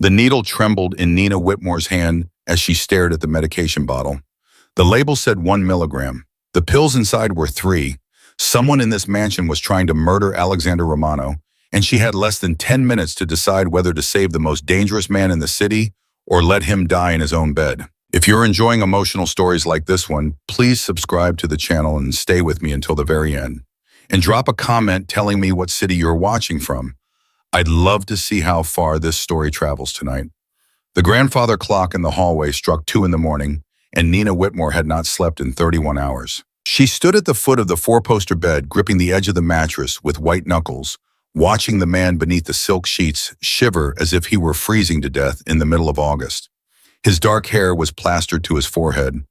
The needle trembled in Nina Whitmore's hand as she stared at the medication bottle. The label said 1 milligram. The pills inside were 3. Someone in this mansion was trying to murder Alexander Romano, and she had less than 10 minutes to decide whether to save the most dangerous man in the city or let him die in his own bed. If you're enjoying emotional stories like this one, please subscribe to the channel and stay with me until the very end. And drop a comment telling me what city you're watching from. I'd love to see how far this story travels tonight. The grandfather clock in the hallway struck 2 in the morning, and Nina Whitmore had not slept in 31 hours. She stood at the foot of the 4-poster bed, gripping the edge of the mattress with white knuckles, watching the man beneath the silk sheets shiver as if he were freezing to death in the middle of August. His dark hair was plastered to his forehead.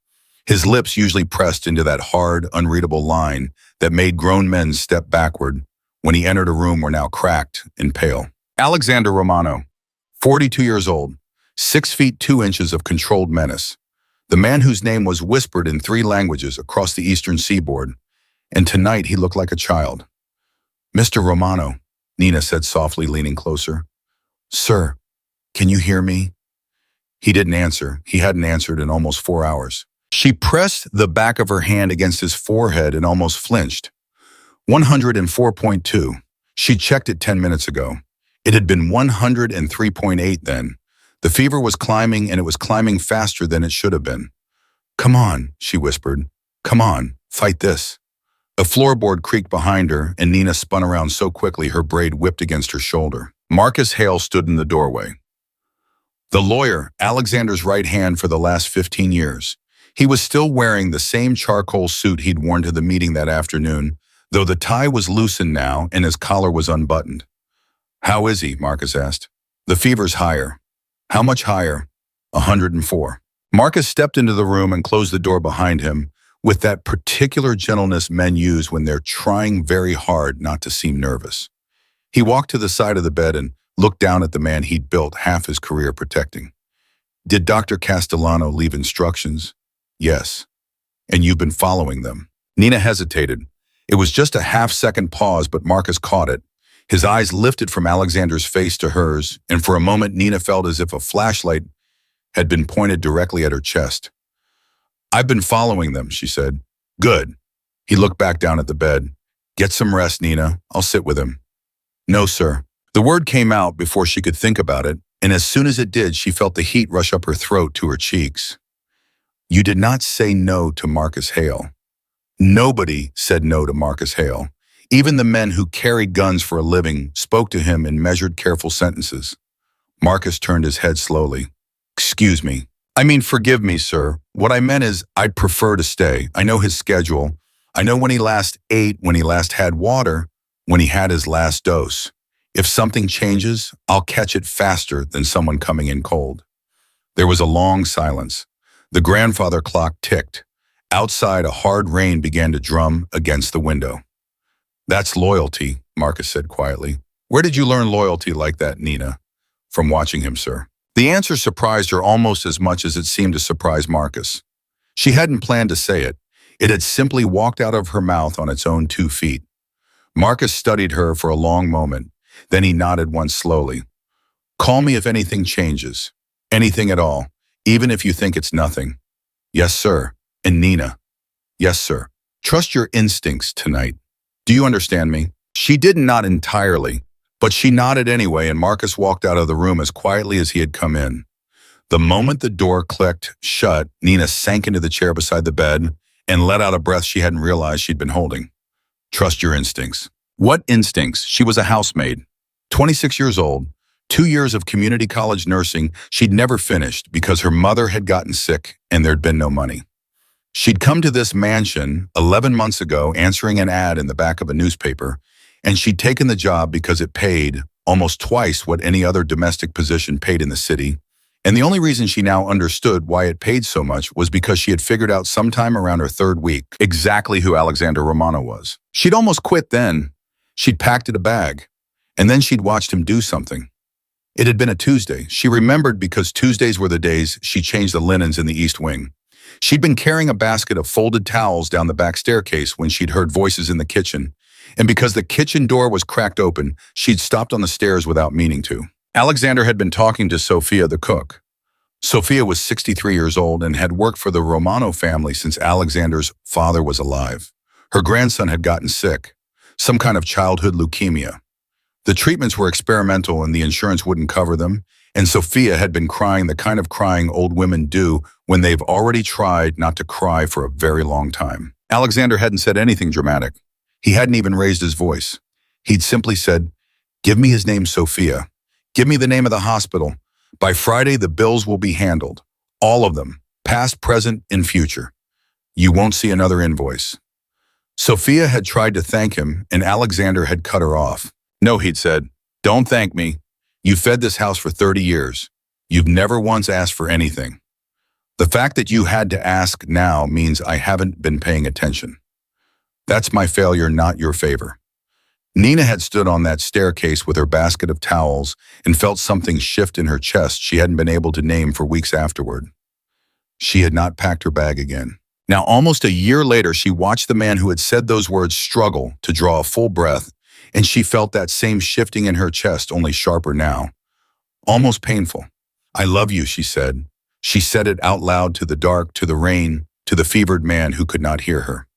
His lips usually pressed into that hard, unreadable line that made grown men step backward when he entered a room were now cracked and pale. Alexander Romano, 42 years old, 6 feet 2 inches of controlled menace. The man whose name was whispered in 3 languages across the eastern seaboard, and tonight he looked like a child. "Mr. Romano," Nina said softly, leaning closer. "Sir, can you hear me?" He didn't answer. He hadn't answered in almost 4 hours. She pressed the back of her hand against his forehead and almost flinched. 104.2. She'd checked it 10 minutes ago. It had been 103.8 then. The fever was climbing, and it was climbing faster than it should have been. "Come on," she whispered. "Come on, fight this." A floorboard creaked behind her, and Nina spun around so quickly her braid whipped against her shoulder. Marcus Hale stood in the doorway. The lawyer, Alexander's right hand for the last 15 years. He was still wearing the same charcoal suit he'd worn to the meeting that afternoon, though the tie was loosened now and his collar was unbuttoned. "How is he?" Marcus asked. "The fever's higher." "How much higher?" 104. Marcus stepped into the room and closed the door behind him with that particular gentleness men use when they're trying very hard not to seem nervous. He walked to the side of the bed and looked down at the man he'd built half his career protecting. "Did Dr. Castellano leave instructions?" "Yes." "And you've been following them?" Nina hesitated. It was just a half-second pause, but Marcus caught it. His eyes lifted from Alexander's face to hers, and for a moment Nina felt as if a flashlight had been pointed directly at her chest. "I've been following them," she said. "Good." He looked back down at the bed. "Get some rest, Nina. I'll sit with him." "No, sir." The word came out before she could think about it, and as soon as it did, she felt the heat rush up her throat to her cheeks. "You did not say no to Marcus Hale." Nobody said no to Marcus Hale. Even the men who carried guns for a living spoke to him in measured, careful sentences. Marcus turned his head slowly. "Excuse me. I mean, forgive me, sir. What I meant is I'd prefer to stay. I know his schedule. I know when he last ate, when he last had water, when he had his last dose. If something changes, I'll catch it faster than someone coming in cold." There was a long silence. The grandfather clock ticked. Outside, a hard rain began to drum against the window. "That's loyalty," Marcus said quietly. "Where did you learn loyalty like that, Nina?" "From watching him, sir." The answer surprised her almost as much as it seemed to surprise Marcus. She hadn't planned to say it. It had simply walked out of her mouth on its own 2 feet. Marcus studied her for a long moment. Then he nodded once slowly. "Call me if anything changes. Anything at all, even if you think it's nothing." "Yes, sir." "And Nina." "Yes, sir. Trust your instincts tonight. Do you understand me?" She didn't nod entirely, but she nodded anyway, and Marcus walked out of the room as quietly as he had come in. The moment the door clicked shut, Nina sank into the chair beside the bed and let out a breath she hadn't realized she'd been holding. Trust your instincts. What instincts? She was a housemaid. 26 years old, 2 years of community college nursing she'd never finished because her mother had gotten sick and there'd been no money. She'd come to this mansion 11 months ago answering an ad in the back of a newspaper, and she'd taken the job because it paid almost twice what any other domestic position paid in the city. And the only reason she now understood why it paid so much was because she had figured out sometime around her 3rd week exactly who Alexander Romano was. She'd almost quit then. She'd packed it a bag, and then she'd watched him do something. It had been a Tuesday. She remembered because Tuesdays were the days she changed the linens in the East Wing. She'd been carrying a basket of folded towels down the back staircase when she'd heard voices in the kitchen, and because the kitchen door was cracked open, she'd stopped on the stairs without meaning to. Alexander had been talking to Sophia the cook. Sophia was 63 years old and had worked for the Romano family since Alexander's father was alive. Her grandson had gotten sick, some kind of childhood leukemia. The treatments were experimental and the insurance wouldn't cover them, and Sophia had been crying the kind of crying old women do when they've already tried not to cry for a very long time. Alexander hadn't said anything dramatic. He hadn't even raised his voice. He'd simply said, "Give me his name, Sophia. Give me the name of the hospital. By Friday, the bills will be handled. All of them, past, present, and future. You won't see another invoice." Sophia had tried to thank him, and Alexander had cut her off. "No," he'd said, "don't thank me. You fed this house for 30 years. You've never once asked for anything. The fact that you had to ask now means I haven't been paying attention. That's my failure, not your favor." Nina had stood on that staircase with her basket of towels and felt something shift in her chest she hadn't been able to name for weeks afterward. She had not packed her bag again. Now, almost a year later, she watched the man who had said those words struggle to draw a full breath, and she felt that same shifting in her chest, only sharper now. Almost painful. "I love you," she said. She said it out loud to the dark, to the rain, to the fevered man who could not hear her.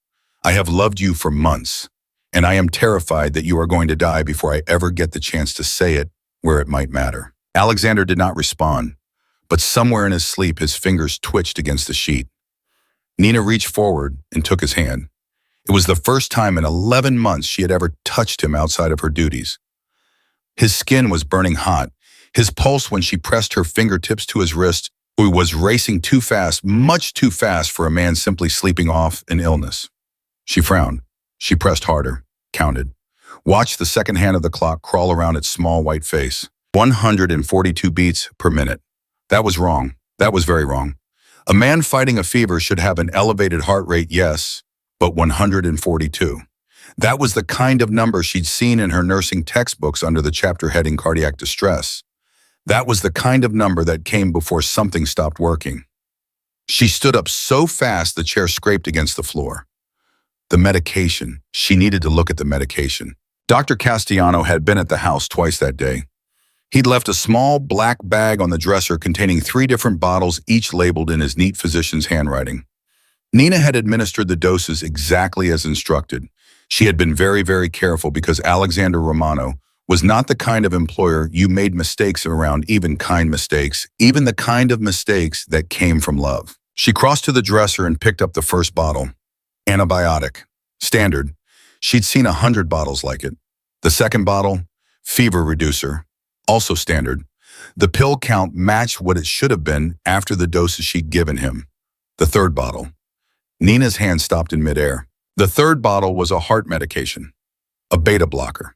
"I have loved you for months, and I am terrified that you are going to die before I ever get the chance to say it where it might matter." Alexander did not respond, but somewhere in his sleep his fingers twitched against the sheet. Nina reached forward and took his hand. It was the first time in 11 months she had ever touched him outside of her duties. His skin was burning hot. His pulse when she pressed her fingertips to his wrist was racing too fast, much too fast for a man simply sleeping off an illness. She frowned. She pressed harder, counted. Watched the second hand of the clock crawl around its small white face. 142 beats per minute. That was wrong. That was very wrong. A man fighting a fever should have an elevated heart rate, yes, but 142. That was the kind of number she'd seen in her nursing textbooks under the chapter heading cardiac distress. That was the kind of number that came before something stopped working. She stood up so fast the chair scraped against the floor. The medication. She needed to look at the medication. Dr. Castellano had been at the house twice that day. He'd left a small black bag on the dresser containing 3 different bottles, each labeled in his neat physician's handwriting. Nina had administered the doses exactly as instructed. She had been very, very careful because Alexander Romano was not the kind of employer you made mistakes around, even kind mistakes, even the kind of mistakes that came from love. She crossed to the dresser and picked up the first bottle. Antibiotic. Standard. She'd seen 100 bottles like it. The second bottle, fever reducer. Also standard. The pill count matched what it should have been after the doses she'd given him. The third bottle. Nina's hand stopped in midair. The third bottle was a heart medication, a beta blocker.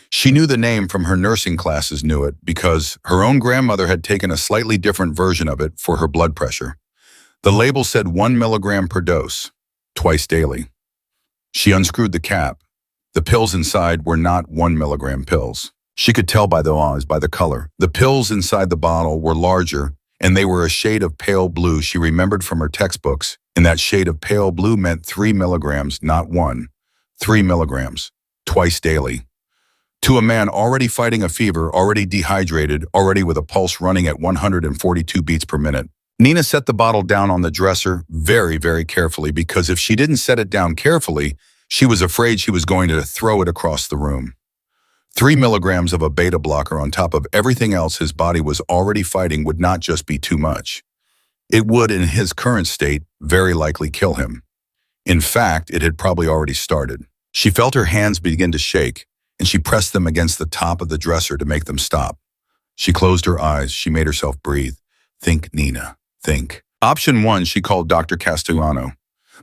She knew the name from her nursing classes, knew it because her own grandmother had taken a slightly different version of it for her blood pressure. The label said 1 milligram per dose, twice daily. She unscrewed the cap. The pills inside were not 1 milligram pills. She could tell by the color. The pills inside the bottle were larger, and they were a shade of pale blue she remembered from her textbooks, and that shade of pale blue meant 3 milligrams, not 1. 3 milligrams, twice daily. To a man already fighting a fever, already dehydrated, already with a pulse running at 142 beats per minute. Nina set the bottle down on the dresser very, very carefully because if she didn't set it down carefully, she was afraid she was going to throw it across the room. 3 milligrams of a beta blocker on top of everything else his body was already fighting would not just be too much. It would, in his current state, very likely kill him. In fact, it had probably already started. She felt her hands begin to shake, and she pressed them against the top of the dresser to make them stop. She closed her eyes. She made herself breathe. Think, Nina, think. Option 1, she called Dr. Castellano.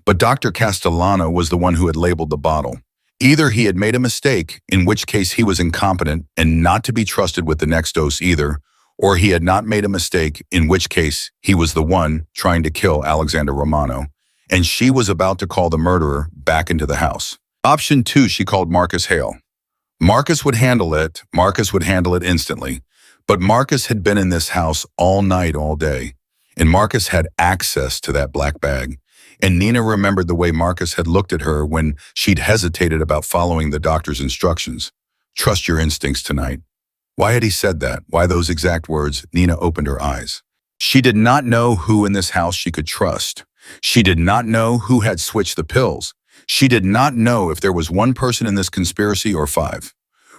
But Dr. Castellano was the one who had labeled the bottle. Either he had made a mistake, in which case he was incompetent and not to be trusted with the next dose either, or he had not made a mistake, in which case he was the one trying to kill Alexander Romano, and she was about to call the murderer back into the house. Option 2, she called Marcus Hale. Marcus would handle it. Marcus would handle it instantly. But Marcus had been in this house all night, all day, and Marcus had access to that black bag. And Nina remembered the way Marcus had looked at her when she'd hesitated about following the doctor's instructions. Trust your instincts tonight. Why had he said that? Why those exact words? Nina opened her eyes. She did not know who in this house she could trust. She did not know who had switched the pills. She did not know if there was one person in this conspiracy or five.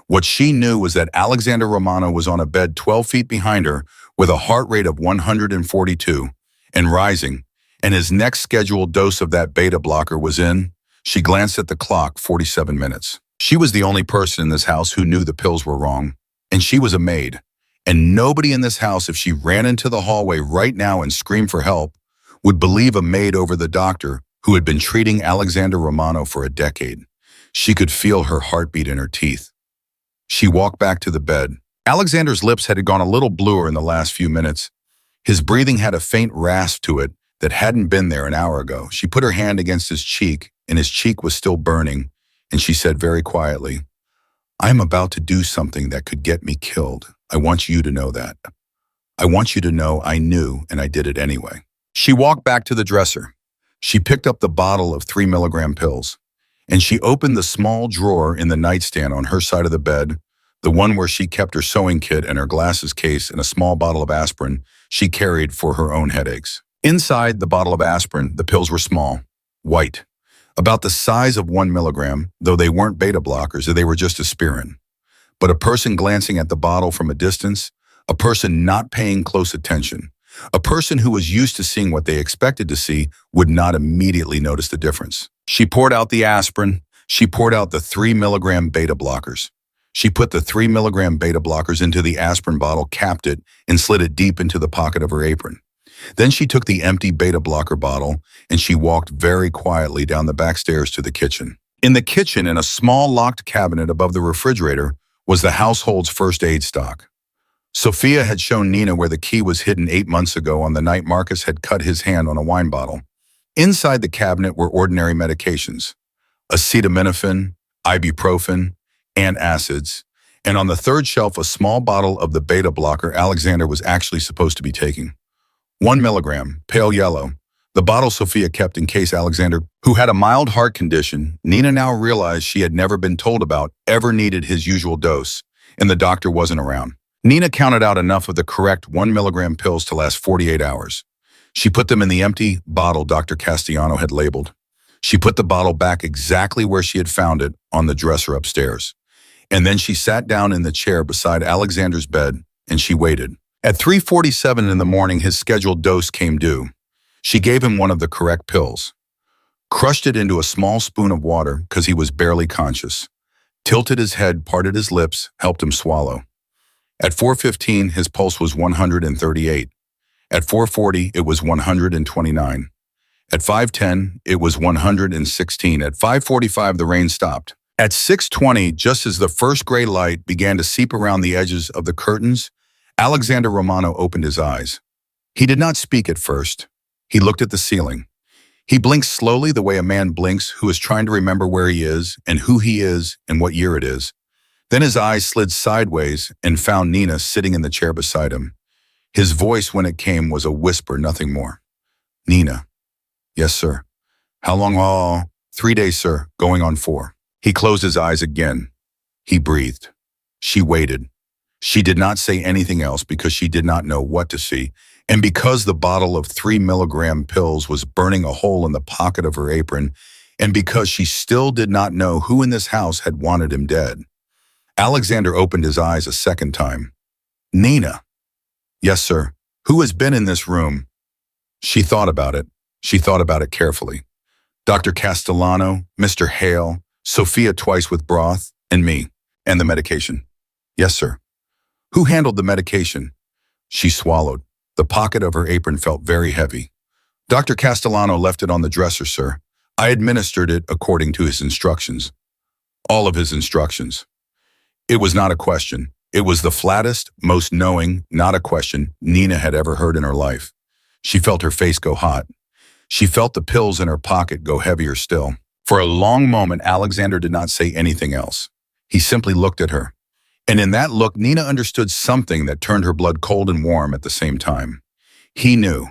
What she knew was that Alexander Romano was on a bed 12 feet behind her with a heart rate of 142 and rising, and his next scheduled dose of that beta blocker was in. She glanced at the clock, 47 minutes. She was the only person in this house who knew the pills were wrong, and she was a maid. And nobody in this house, if she ran into the hallway right now and screamed for help, would believe a maid over the doctor who had been treating Alexander Romano for a decade. She could feel her heartbeat in her teeth. She walked back to the bed. Alexander's lips had gone a little bluer in the last few minutes. His breathing had a faint rasp to it that hadn't been there an hour ago. She put her hand against his cheek, and his cheek was still burning, and she said very quietly, "I am about to do something that could get me killed. I want you to know that. I want you to know I knew, and I did it anyway." She walked back to the dresser. She picked up the bottle of 3 milligram pills, and she opened the small drawer in the nightstand on her side of the bed, the one where she kept her sewing kit and her glasses case and a small bottle of aspirin she carried for her own headaches. Inside the bottle of aspirin, the pills were small, white, about the size of 1 milligram, though they weren't beta blockers, they were just aspirin. But a person glancing at the bottle from a distance, a person not paying close attention, a person who was used to seeing what they expected to see would not immediately notice the difference. She poured out the aspirin. She poured out the 3 milligram beta blockers. She put the 3 milligram beta blockers into the aspirin bottle, capped it, and slid it deep into the pocket of her apron. Then she took the empty beta blocker bottle and she walked very quietly down the back stairs to the kitchen. In the kitchen, in a small locked cabinet above the refrigerator, was the household's first aid stock. Sophia had shown Nina where the key was hidden 8 months ago on the night Marcus had cut his hand on a wine bottle. Inside the cabinet were ordinary medications, acetaminophen, ibuprofen, antacids, and on the third shelf a small bottle of the beta blocker Alexander was actually supposed to be taking. 1 milligram, pale yellow, the bottle Sophia kept in case Alexander, who had a mild heart condition, Nina now realized she had never been told about, ever needed his usual dose, and the doctor wasn't around. Nina counted out enough of the correct 1 milligram pills to last 48 hours. She put them in the empty bottle Dr. Castellano had labeled. She put the bottle back exactly where she had found it, on the dresser upstairs. And then she sat down in the chair beside Alexander's bed, and she waited. At 3:47 in the morning, his scheduled dose came due. She gave him one of the correct pills, crushed it into a small spoon of water because he was barely conscious, tilted his head, parted his lips, helped him swallow. At 4:15, his pulse was 138. At 4:40, it was 129. At 5:10, it was 116. At 5:45, the rain stopped. At 6:20, just as the first gray light began to seep around the edges of the curtains, Alexander Romano opened his eyes. He did not speak at first. He looked at the ceiling. He blinked slowly the way a man blinks who is trying to remember where he is and who he is and what year it is. Then his eyes slid sideways and found Nina sitting in the chair beside him. His voice, when it came, was a whisper, nothing more. "Nina." "Yes, sir." "How long?" "Oh, 3 days, sir, going on 4. He closed his eyes again. He breathed. She waited. She did not say anything else because she did not know what to see, and because the bottle of 3 milligram pills was burning a hole in the pocket of her apron, and because she still did not know who in this house had wanted him dead. Alexander opened his eyes a second time. "Nina." "Yes, sir." "Who has been in this room?" She thought about it. She thought about it carefully. "Dr. Castellano, Mr. Hale, Sophia twice with broth, and me, and the medication." "Yes, sir." "Who handled the medication?" She swallowed. The pocket of her apron felt very heavy. "Dr. Castellano left it on the dresser, sir. I administered it according to his instructions." All of his instructions. It was not a question. It was the flattest, most knowing, not a question Nina had ever heard in her life. She felt her face go hot. She felt the pills in her pocket go heavier still. For a long moment, Alexander did not say anything else. He simply looked at her. And in that look, Nina understood something that turned her blood cold and warm at the same time. He knew.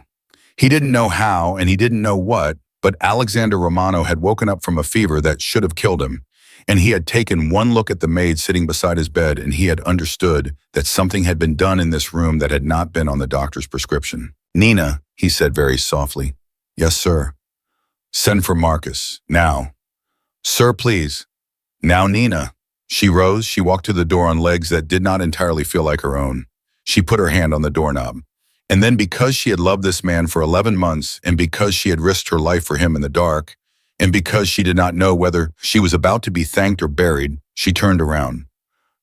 He didn't know how, and he didn't know what, but Alexander Romano had woken up from a fever that should have killed him, And he had taken one look at the maid sitting beside his bed, and he had understood that something had been done in this room that had not been on the doctor's prescription. "Nina," he said very softly. "Yes, sir." "Send for Marcus, now." "Sir, please." "Now, Nina." She rose. She walked to the door on legs that did not entirely feel like her own. She put her hand on the doorknob. And then, because she had loved this man for 11 months, and because she had risked her life for him in the dark, and because she did not know whether she was about to be thanked or buried, she turned around.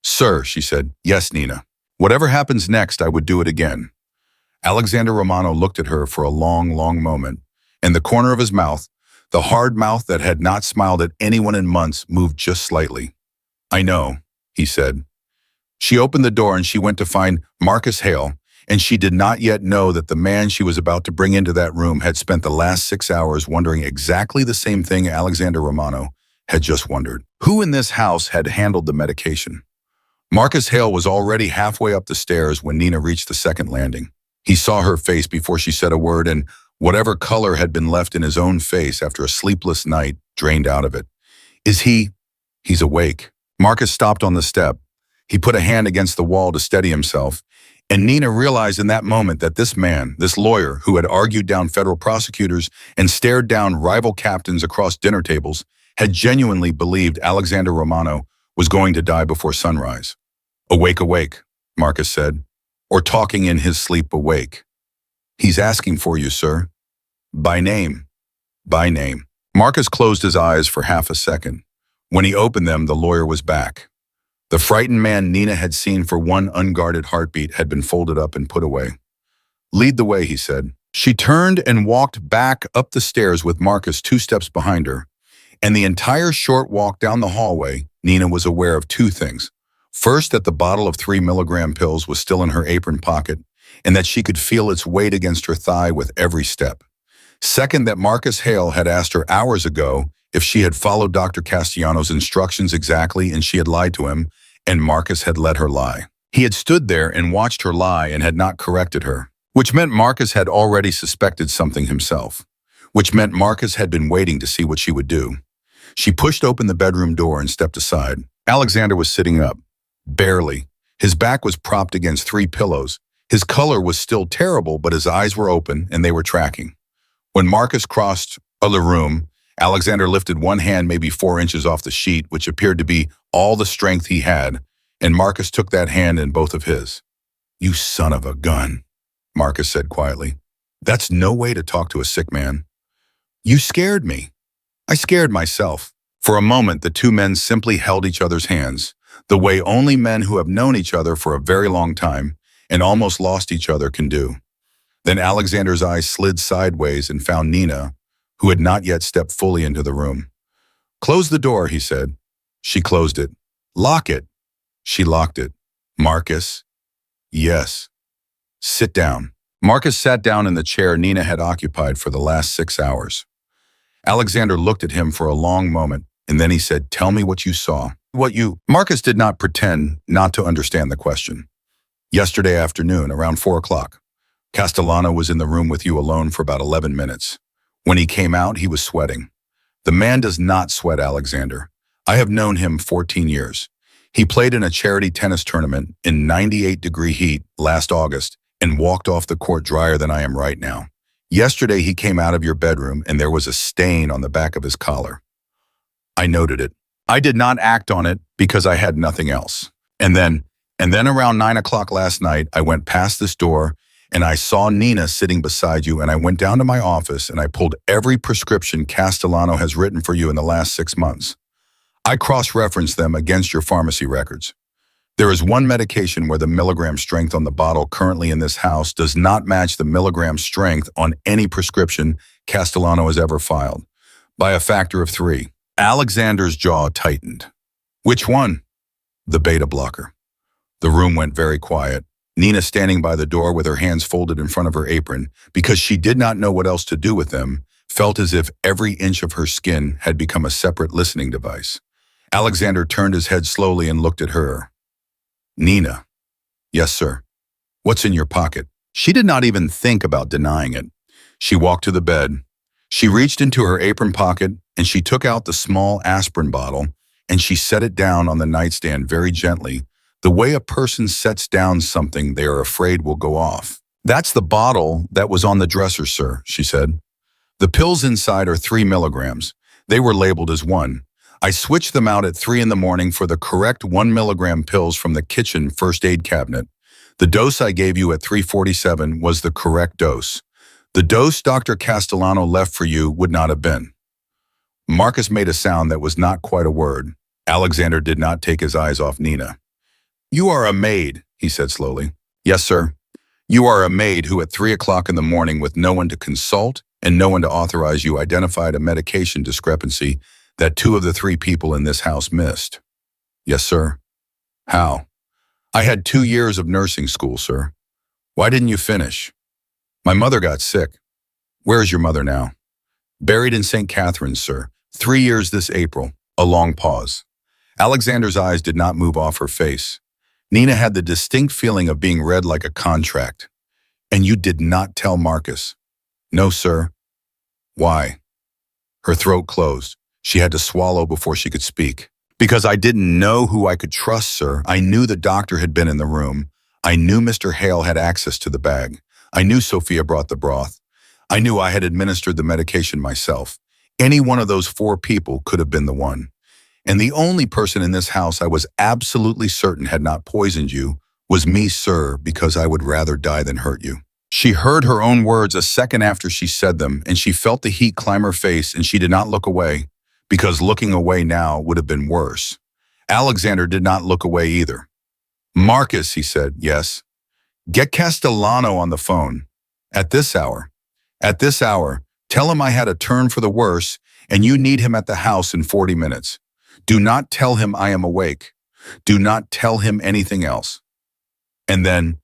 "Sir," she said. "Yes, Nina. Whatever happens next, I would do it again." Alexander Romano looked at her for a long, long moment. In the corner of his mouth, the hard mouth that had not smiled at anyone in months, moved just slightly. "I know," he said. She opened the door and she went to find Marcus Hale, and she did not yet know that the man she was about to bring into that room had spent the last 6 hours wondering exactly the same thing Alexander Romano had just wondered. Who in this house had handled the medication? Marcus Hale was already halfway up the stairs when Nina reached the second landing. He saw her face before she said a word, and whatever color had been left in his own face after a sleepless night drained out of it. "Is he?" "He's awake." Marcus stopped on the step. He put a hand against the wall to steady himself, and Nina realized in that moment that this man, this lawyer who had argued down federal prosecutors and stared down rival captains across dinner tables, had genuinely believed Alexander Romano was going to die before sunrise. "Awake, awake," Marcus said, "or talking in his sleep awake." "He's asking for you, sir." "By name." "By name." Marcus closed his eyes for half a second. When he opened them, the lawyer was back. The frightened man Nina had seen for one unguarded heartbeat had been folded up and put away. "Lead the way," he said. She turned and walked back up the stairs with Marcus 2 steps behind her. And the entire short walk down the hallway, Nina was aware of 2 things. First, that the bottle of 3 milligram pills was still in her apron pocket, and that she could feel its weight against her thigh with every step. Second, that Marcus Hale had asked her hours ago if she had followed Dr. Castellano's instructions exactly, and she had lied to him, and Marcus had let her lie. He had stood there and watched her lie and had not corrected her, which meant Marcus had already suspected something himself, which meant Marcus had been waiting to see what she would do. She pushed open the bedroom door and stepped aside. Alexander was sitting up, barely. His back was propped against 3 pillows. His color was still terrible, but his eyes were open and they were tracking. When Marcus crossed the room, Alexander lifted one hand maybe 4 inches off the sheet, which appeared to be all the strength he had, and Marcus took that hand in both of his. "You son of a gun," Marcus said quietly. "That's no way to talk to a sick man." "You scared me." "I scared myself." For a moment, the 2 men simply held each other's hands, the way only men who have known each other for a very long time and almost lost each other can do. Then Alexander's eyes slid sideways and found Nina, who had not yet stepped fully into the room. "Close the door," he said. She closed it. "Lock it." She locked it. "Marcus?" "Yes." "Sit down." Marcus sat down in the chair Nina had occupied for the last 6 hours. Alexander looked at him for a long moment, and then he said, "Tell me what you saw." Marcus did not pretend not to understand the question. "Yesterday afternoon, around 4 o'clock. Castellano was in the room with you alone for about 11 minutes. When he came out, he was sweating. The man does not sweat, Alexander. I have known him 14 years. He played in a charity tennis tournament in 98-degree heat last August and walked off the court drier than I am right now. Yesterday, he came out of your bedroom and there was a stain on the back of his collar. I noted it. I did not act on it because I had nothing else. And then around 9 o'clock last night, I went past this door and I saw Nina sitting beside you, and I went down to my office and I pulled every prescription Castellano has written for you in the last 6 months. I cross-referenced them against your pharmacy records. There is one medication where the milligram strength on the bottle currently in this house does not match the milligram strength on any prescription Castellano has ever filed, by a factor of 3. Alexander's jaw tightened. Which one? The beta blocker. The room went very quiet. Nina, standing by the door with her hands folded in front of her apron, because she did not know what else to do with them, felt as if every inch of her skin had become a separate listening device. Alexander turned his head slowly and looked at her. Nina. Yes, sir. What's in your pocket? She did not even think about denying it. She walked to the bed. She reached into her apron pocket and she took out the small aspirin bottle and she set it down on the nightstand very gently, the way a person sets down something they are afraid will go off. That's the bottle that was on the dresser, sir, she said. The pills inside are 3 milligrams. They were labeled as 1. I switched them out at 3 in the morning for the correct 1 milligram pills from the kitchen first aid cabinet. The dose I gave you at 3:47 was the correct dose. The dose Dr. Castellano left for you would not have been. Marcus made a sound that was not quite a word. Alexander did not take his eyes off Nina. You are a maid, he said slowly. Yes, sir. You are a maid who at 3 o'clock in the morning with no one to consult and no one to authorize you identified a medication discrepancy that 2 of the 3 people in this house missed. Yes, sir. How? I had 2 years of nursing school, sir. Why didn't you finish? My mother got sick. Where is your mother now? Buried in St. Catherine's, sir. 3 years this April. A long pause. Alexander's eyes did not move off her face. Nina had the distinct feeling of being read like a contract. And you did not tell Marcus? No, sir. Why? Her throat closed. She had to swallow before she could speak. Because I didn't know who I could trust, sir. I knew the doctor had been in the room. I knew Mr. Hale had access to the bag. I knew Sophia brought the broth. I knew I had administered the medication myself. Any one of those 4 people could have been the one. And the only person in this house I was absolutely certain had not poisoned you was me, sir, because I would rather die than hurt you. She heard her own words a second after she said them, and she felt the heat climb her face, and she did not look away, because looking away now would have been worse. Alexander did not look away either. Marcus, he said, yes. Get Castellano on the phone. At this hour. At this hour. Tell him I had a turn for the worse, and you need him at the house in 40 minutes. Do not tell him I am awake. Do not tell him anything else. And then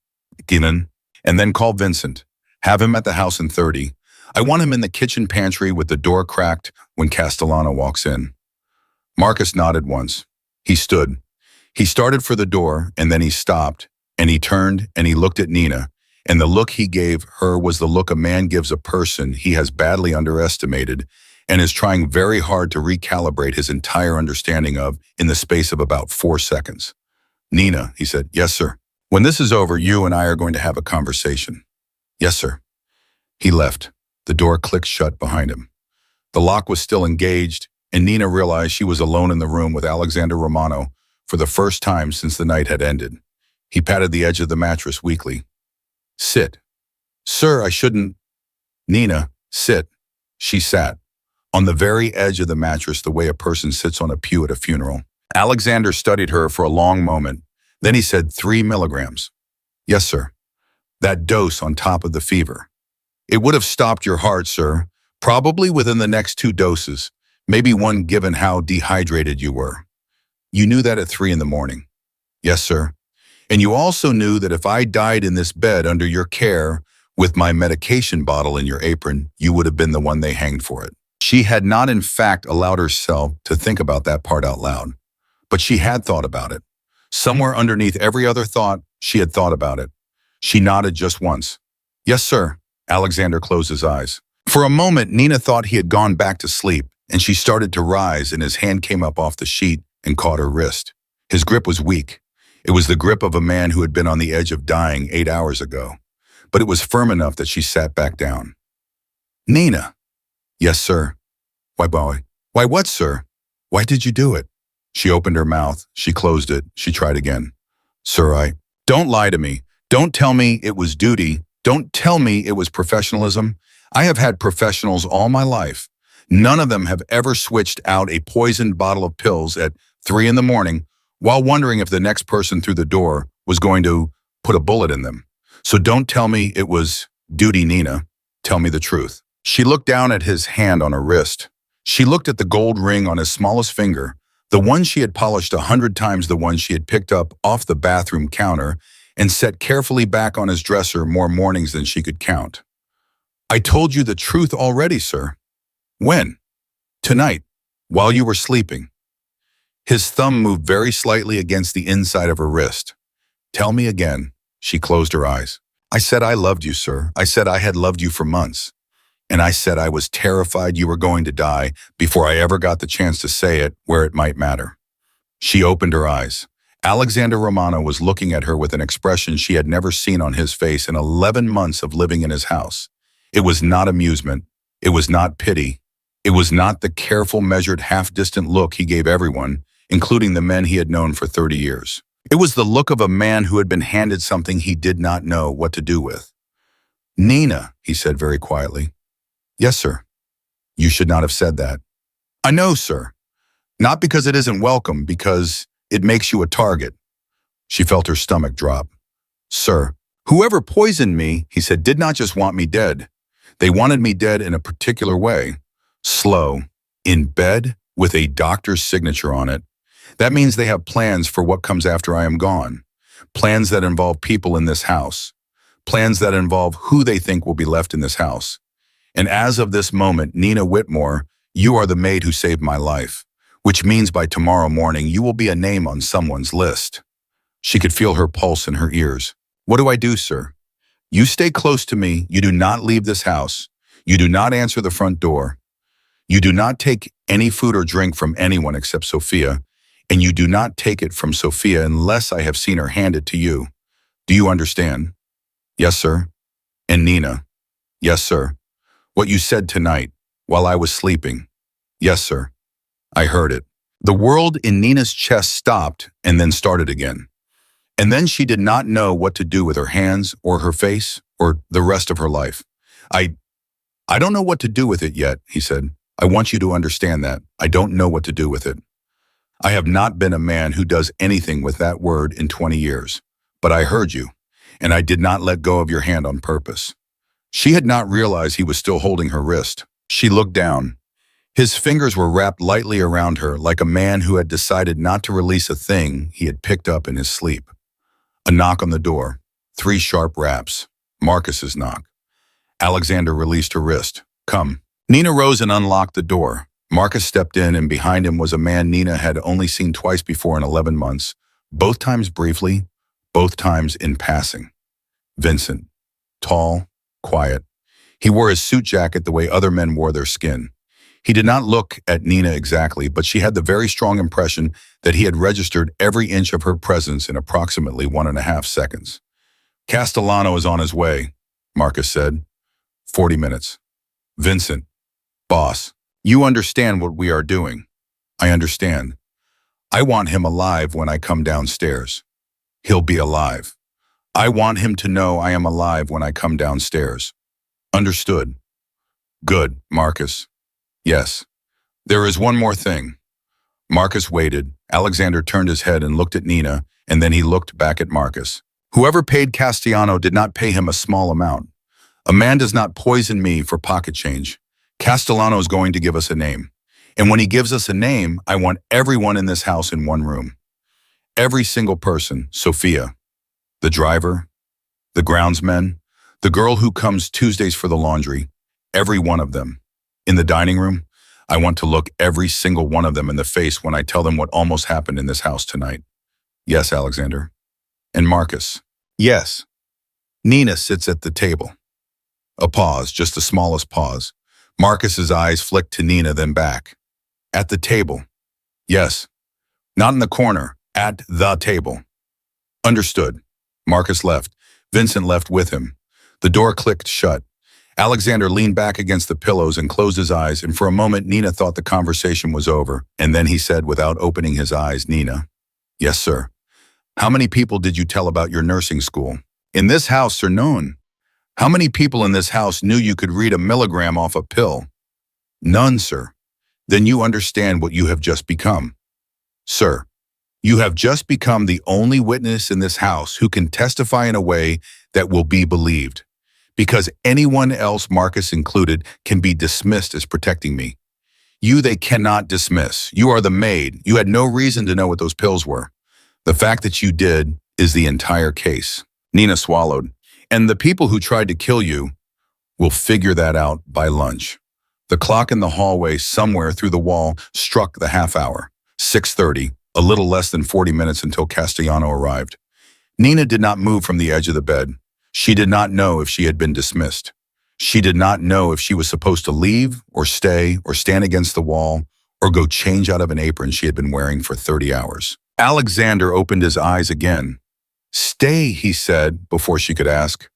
call Vincent. Have him at the house in 30. I want him in the kitchen pantry with the door cracked when Castellano walks in. Marcus nodded once. He stood. He started for the door, and then he stopped, and he turned, and he looked at Nina, and the look he gave her was the look a man gives a person he has badly underestimated and is trying very hard to recalibrate his entire understanding of in the space of about 4 seconds. Nina, he said, yes, sir. When this is over, you and I are going to have a conversation. Yes, sir. He left. The door clicked shut behind him. The lock was still engaged, and Nina realized she was alone in the room with Alexander Romano for the first time since the night had ended. He patted the edge of the mattress weakly. Sit. Sir, I shouldn't. Nina, sit. She sat, on the very edge of the mattress the way a person sits on a pew at a funeral. Alexander studied her for a long moment. Then he said 3 milligrams. Yes, sir. That dose on top of the fever. It would have stopped your heart, sir, probably within the next 2 doses, maybe 1 given how dehydrated you were. You knew that at 3 in the morning. Yes, sir. And you also knew that if I died in this bed under your care with my medication bottle in your apron, you would have been the one they hanged for it. She had not in fact allowed herself to think about that part out loud, but she had thought about it. Somewhere underneath every other thought, she had thought about it. She nodded just once. Yes, sir. Alexander closed his eyes. For a moment, Nina thought he had gone back to sleep, and she started to rise, and his hand came up off the sheet and caught her wrist. His grip was weak. It was the grip of a man who had been on the edge of dying 8 hours ago, but it was firm enough that she sat back down. Nina. Yes, sir. Why, boy? Why, what, sir? Why did you do it? She opened her mouth. She closed it. She tried again. Sir, don't lie to me. Don't tell me it was duty. Don't tell me it was professionalism. I have had professionals all my life. None of them have ever switched out a poisoned bottle of pills at 3 in the morning while wondering if the next person through the door was going to put a bullet in them. So don't tell me it was duty, Nina. Tell me the truth. She looked down at his hand on her wrist. She looked at the gold ring on his smallest finger, the one she had polished 100 times the one she had picked up off the bathroom counter and set carefully back on his dresser more mornings than she could count. I told you the truth already, sir. When? Tonight, while you were sleeping. His thumb moved very slightly against the inside of her wrist. Tell me again. She closed her eyes. I said I loved you, sir. I said I had loved you for months. And I said I was terrified you were going to die before I ever got the chance to say it where it might matter. She opened her eyes. Alexander Romano was looking at her with an expression she had never seen on his face in 11 months of living in his house. It was not amusement. It was not pity. It was not the careful, measured, half-distant look he gave everyone, including the men he had known for 30 years. It was the look of a man who had been handed something he did not know what to do with. "Nina," he said very quietly. "Yes, sir." "You should not have said that." "I know, sir. Not because it isn't welcome, because it makes you a target." She felt her stomach drop. "Sir, whoever poisoned me," he said, "did not just want me dead. They wanted me dead in a particular way. Slow, in bed, with a doctor's signature on it. That means they have plans for what comes after I am gone. Plans that involve people in this house. Plans that involve who they think will be left in this house. And as of this moment, Nina Whitmore, you are the maid who saved my life, which means by tomorrow morning you will be a name on someone's list." She could feel her pulse in her ears. "What do I do, sir?" "You stay close to me. You do not leave this house. You do not answer the front door. You do not take any food or drink from anyone except Sophia, and you do not take it from Sophia unless I have seen her hand it to you. Do you understand?" "Yes, sir." "And Nina?" "Yes, sir." "What you said tonight, while I was sleeping?" "Yes, sir." "I heard it." The world in Nina's chest stopped and then started again. And then she did not know what to do with her hands or her face or the rest of her life. I don't know what to do with it yet," he said. "I want you to understand that. I don't know what to do with it. I have not been a man who does anything with that word in 20 years. But I heard you, and I did not let go of your hand on purpose." She had not realized he was still holding her wrist. She looked down. His fingers were wrapped lightly around her like a man who had decided not to release a thing he had picked up in his sleep. A knock on the door. 3 sharp raps. Marcus's knock. Alexander released her wrist. "Come." Nina rose and unlocked the door. Marcus stepped in, and behind him was a man Nina had only seen twice before in 11 months, both times briefly, both times in passing. Vincent. Tall, quiet. He wore his suit jacket the way other men wore their skin. He did not look at Nina exactly, but she had the very strong impression that he had registered every inch of her presence in approximately 1.5 seconds. "Castellano is on his way," Marcus said. 40 minutes. "Vincent. Boss. You understand what we are doing." "I understand. I want him alive when I come downstairs." "He'll be alive. I want him to know I am alive when I come downstairs." "Understood." "Good, Marcus." "Yes. There is one more thing." Marcus waited. Alexander turned his head and looked at Nina, and then he looked back at Marcus. "Whoever paid Castellano did not pay him a small amount. A man does not poison me for pocket change. Castellano is going to give us a name. And when he gives us a name, I want everyone in this house in one room. Every single person. Sophia. The driver. The groundsman. The girl who comes Tuesdays for the laundry. Every one of them. In the dining room, I want to look every single one of them in the face when I tell them what almost happened in this house tonight." "Yes, Alexander." "And Marcus?" "Yes." Nina sits at the table. A pause, just the smallest pause. Marcus's eyes flicked to Nina, then back. "At the table." "Yes." "Not in the corner, at the table." "Understood." Marcus left. Vincent left with him. The door clicked shut. Alexander leaned back against the pillows and closed his eyes, and for a moment Nina thought the conversation was over. And then he said, without opening his eyes, "Nina." "Yes, sir." "How many people did you tell about your nursing school?" "In this house, sir, none." "How many people in this house knew you could read a milligram off a pill?" "None, sir." "Then you understand what you have just become." "Sir, you have just become the only witness in this house who can testify in a way that will be believed. Because anyone else, Marcus included, can be dismissed as protecting me. You they cannot dismiss. You are the maid. You had no reason to know what those pills were. The fact that you did is the entire case." Nina swallowed. "And the people who tried to kill you will figure that out by lunch." The clock in the hallway somewhere through the wall struck the half hour. 6:30, a little less than 40 minutes until Castellano arrived. Nina did not move from the edge of the bed. She did not know if she had been dismissed. She did not know if she was supposed to leave or stay or stand against the wall or go change out of an apron she had been wearing for 30 hours. Alexander opened his eyes again. "Stay," he said before she could ask.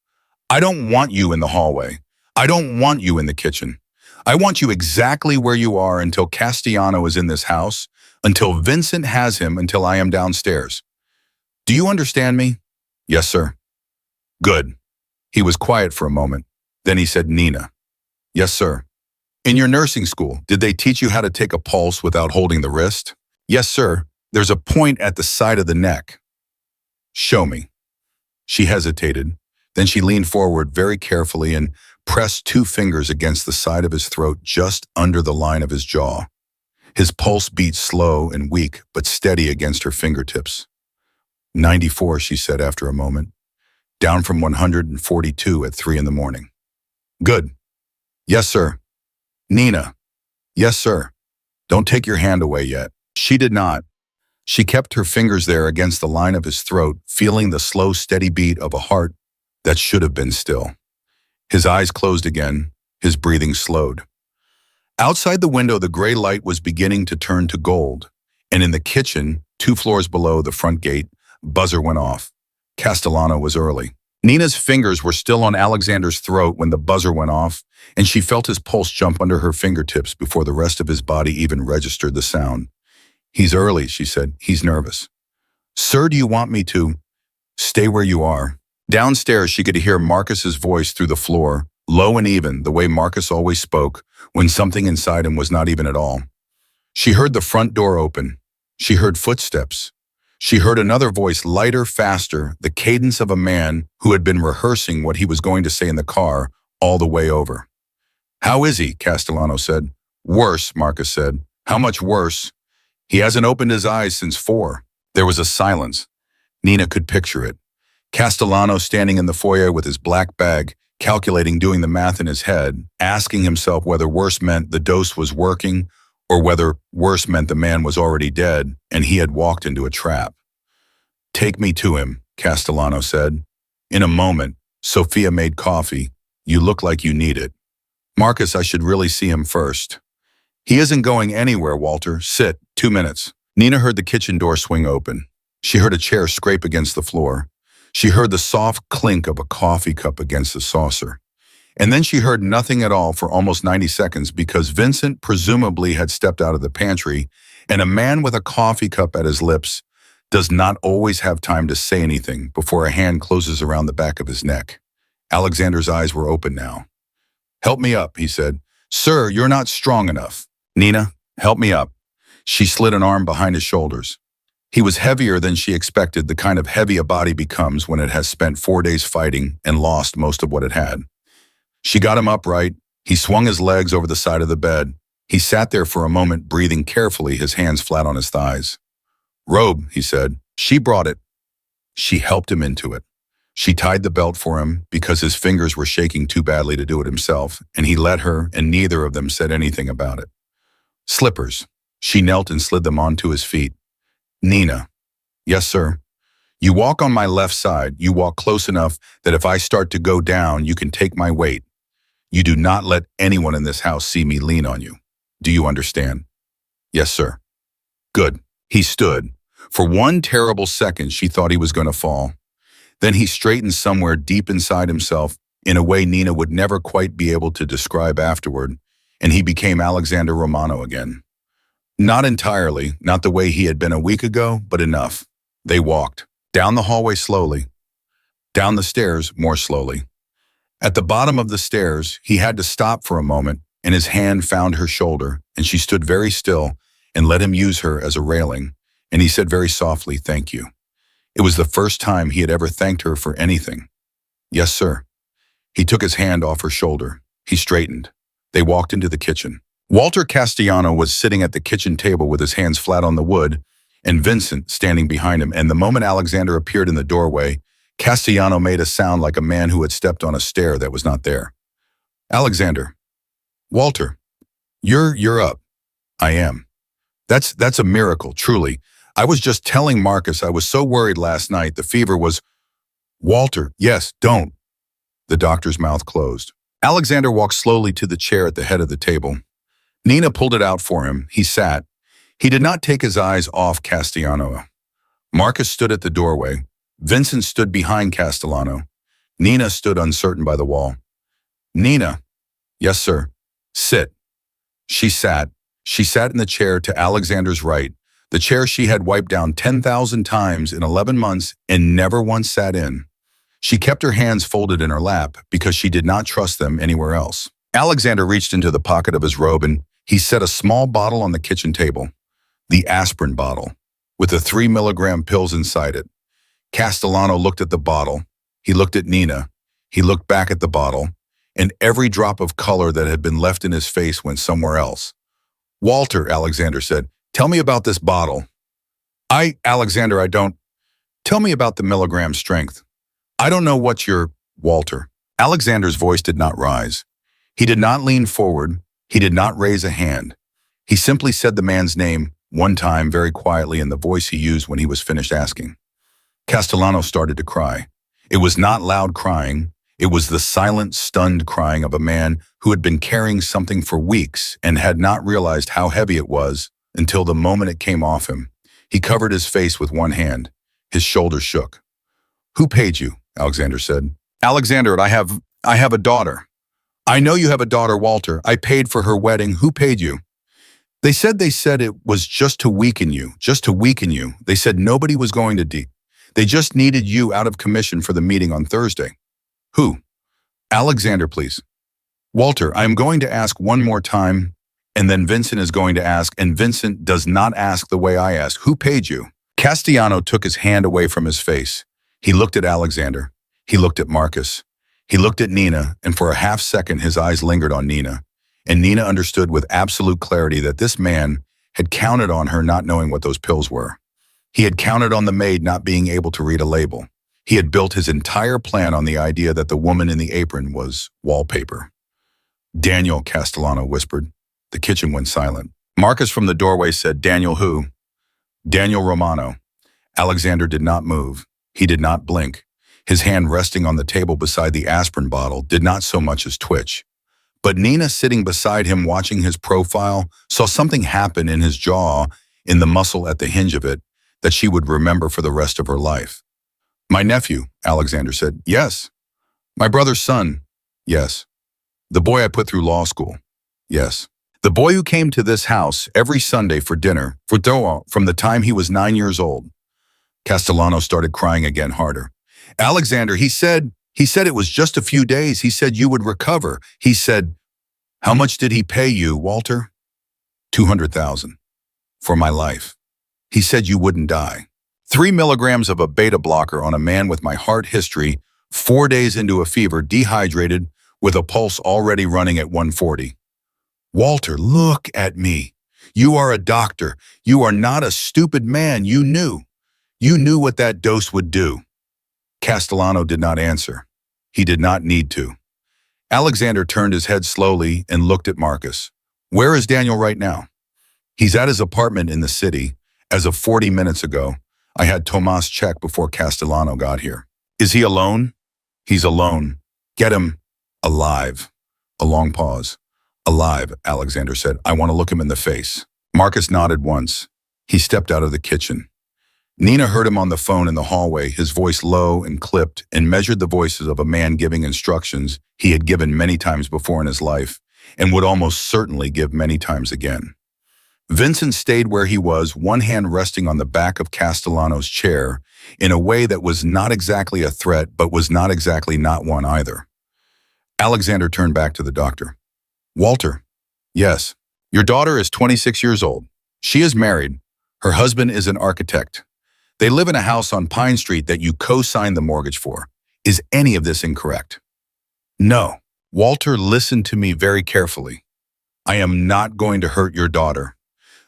"I don't want you in the hallway. I don't want you in the kitchen. I want you exactly where you are until Castellano is in this house, until Vincent has him, until I am downstairs. Do you understand me?" "Yes, sir." "Good." He was quiet for a moment. Then he said, "Nina." "Yes, sir." "In your nursing school, did they teach you how to take a pulse without holding the wrist?" "Yes, sir. There's a point at the side of the neck." "Show me." She hesitated. Then she leaned forward very carefully and pressed 2 fingers against the side of his throat just under the line of his jaw. His pulse beat slow and weak, but steady against her fingertips. 94, she said after a moment. Down from 142 at 3 in the morning. "Good." "Yes, sir." "Nina." "Yes, sir." "Don't take your hand away yet." She did not. She kept her fingers there against the line of his throat, feeling the slow, steady beat of a heart that should have been still. His eyes closed again. His breathing slowed. Outside the window, the gray light was beginning to turn to gold, and in the kitchen, 2 floors below the front gate, buzzer went off. Castellano was early. Nina's fingers were still on Alexander's throat when the buzzer went off, and she felt his pulse jump under her fingertips before the rest of his body even registered the sound. "He's early," she said. "He's nervous." "Sir, do you want me to?" "Stay where you are." Downstairs, she could hear Marcus's voice through the floor, low and even, the way Marcus always spoke, when something inside him was not even at all. She heard the front door open. She heard footsteps. She heard another voice, lighter, faster, the cadence of a man who had been rehearsing what he was going to say in the car all the way over. "How is he?" Castellano said. "Worse," Marcus said. "How much worse?" "He hasn't opened his eyes since 4. There was a silence. Nina could picture it. Castellano standing in the foyer with his black bag, calculating, doing the math in his head, asking himself whether worse meant the dose was working or whether worse meant the man was already dead and he had walked into a trap. "Take me to him," Castellano said. "In a moment." Sophia made coffee. "You look like you need it." "Marcus, I should really see him first." "He isn't going anywhere, Walter. Sit. 2 minutes." Nina heard the kitchen door swing open. She heard a chair scrape against the floor. She heard the soft clink of a coffee cup against the saucer. And then she heard nothing at all for almost 90 seconds because Vincent presumably had stepped out of the pantry, and a man with a coffee cup at his lips does not always have time to say anything before a hand closes around the back of his neck. Alexander's eyes were open now. "Help me up," he said. "Sir, you're not strong enough." "Nina, help me up." She slid an arm behind his shoulders. He was heavier than she expected, the kind of heavy a body becomes when it has spent 4 days fighting and lost most of what it had. She got him upright. He swung his legs over the side of the bed. He sat there for a moment, breathing carefully, his hands flat on his thighs. "Robe," he said. She brought it. She helped him into it. She tied the belt for him because his fingers were shaking too badly to do it himself, and he let her, and neither of them said anything about it. Slippers. She knelt and slid them onto his feet. "Nina." "Yes, sir." "You walk on my left side. You walk close enough that if I start to go down, you can take my weight. You do not let anyone in this house see me lean on you. Do you understand?" "Yes, sir." "Good." He stood. For 1 terrible second, she thought he was going to fall. Then he straightened somewhere deep inside himself in a way Nina would never quite be able to describe afterward, and he became Alexander Romano again. Not entirely, not the way he had been a week ago, but enough. They walked. Down the hallway slowly. Down the stairs more slowly. At the bottom of the stairs, he had to stop for a moment, and his hand found her shoulder, and she stood very still and let him use her as a railing, and he said very softly, "Thank you." It was the first time he had ever thanked her for anything. "Yes, sir." He took his hand off her shoulder. He straightened. They walked into the kitchen. Walter Castellano was sitting at the kitchen table with his hands flat on the wood, and Vincent standing behind him, and the moment Alexander appeared in the doorway, Castellano made a sound like a man who had stepped on a stair that was not there. "Alexander." "Walter." You're up." "I am." That's a miracle, truly. I was just telling Marcus I was so worried last night. The fever was..." "Walter." "Yes, don't." The doctor's mouth closed. Alexander walked slowly to the chair at the head of the table. Nina pulled it out for him. He sat. He did not take his eyes off Castellano. Marcus stood at the doorway. Vincent stood behind Castellano. Nina stood uncertain by the wall. Nina. Yes, sir. Sit. She sat. She sat in the chair to Alexander's right, the chair she had wiped down 10,000 times in 11 months and never once sat in. She kept her hands folded in her lap because she did not trust them anywhere else. Alexander reached into the pocket of his robe and he set a small bottle on the kitchen table, the aspirin bottle, with the 3-milligram pills inside it. Castellano looked at the bottle. He looked at Nina. He looked back at the bottle, and every drop of color that had been left in his face went somewhere else. Walter, Alexander said, tell me about this bottle. Alexander, I don't. Tell me about the milligram strength. I don't know what you're, Walter. Alexander's voice did not rise. He did not lean forward. He did not raise a hand. He simply said the man's name one time very quietly in the voice he used when he was finished asking. Castellano started to cry. It was not loud crying. It was the silent, stunned crying of a man who had been carrying something for weeks and had not realized how heavy it was until the moment it came off him. He covered his face with one hand. His shoulders shook. Who paid you? Alexander said. Alexander, I have a daughter. I know you have a daughter, Walter. I paid for her wedding. Who paid you? They said it was just to weaken you, They said nobody was going to They just needed you out of commission for the meeting on Thursday. Who? Alexander, please. Walter, I am going to ask one more time, and then Vincent is going to ask, and Vincent does not ask the way I ask. Who paid you? Castellano took his hand away from his face. He looked at Alexander. He looked at Marcus. He looked at Nina, and for a half second his eyes lingered on Nina. And Nina understood with absolute clarity that this man had counted on her not knowing what those pills were. He had counted on the maid not being able to read a label. He had built his entire plan on the idea that the woman in the apron was wallpaper. Daniel, Castellano whispered. The kitchen went silent. Marcus from the doorway said, Daniel who? Daniel Romano. Alexander did not move. He did not blink. His hand resting on the table beside the aspirin bottle did not so much as twitch. But Nina, sitting beside him watching his profile, saw something happen in his jaw, in the muscle at the hinge of it, that she would remember for the rest of her life. My nephew, Alexander said. Yes. My brother's son. Yes. The boy I put through law school. Yes. The boy who came to this house every Sunday for dinner, from the time he was 9 years old. Castellano started crying again harder. Alexander, he said it was just a few days. He said you would recover. He said, how much did he pay you, Walter? 200,000. For my life. He said you wouldn't die. 3 milligrams of a beta blocker on a man with my heart history, 4 days into a fever, dehydrated, with a pulse already running at 140. Walter, look at me. You are a doctor. You are not a stupid man. You knew. You knew what that dose would do. Castellano did not answer. He did not need to. Alexander turned his head slowly and looked at Marcus. Where is Daniel right now? He's at his apartment in the city. As of 40 minutes ago, I had Tomas check before Castellano got here. Is he alone? He's alone. Get him alive. A long pause. Alive, Alexander said. I want to look him in the face. Marcus nodded once. He stepped out of the kitchen. Nina heard him on the phone in the hallway, his voice low and clipped, and measured the voices of a man giving instructions he had given many times before in his life, and would almost certainly give many times again. Vincent stayed where he was, one hand resting on the back of Castellano's chair, in a way that was not exactly a threat, but was not exactly not one either. Alexander turned back to the doctor. Walter. Yes. Your daughter is 26 years old. She is married. Her husband is an architect. They live in a house on Pine Street that you co-signed the mortgage for. Is any of this incorrect? No. Walter, listen to me very carefully. I am not going to hurt your daughter.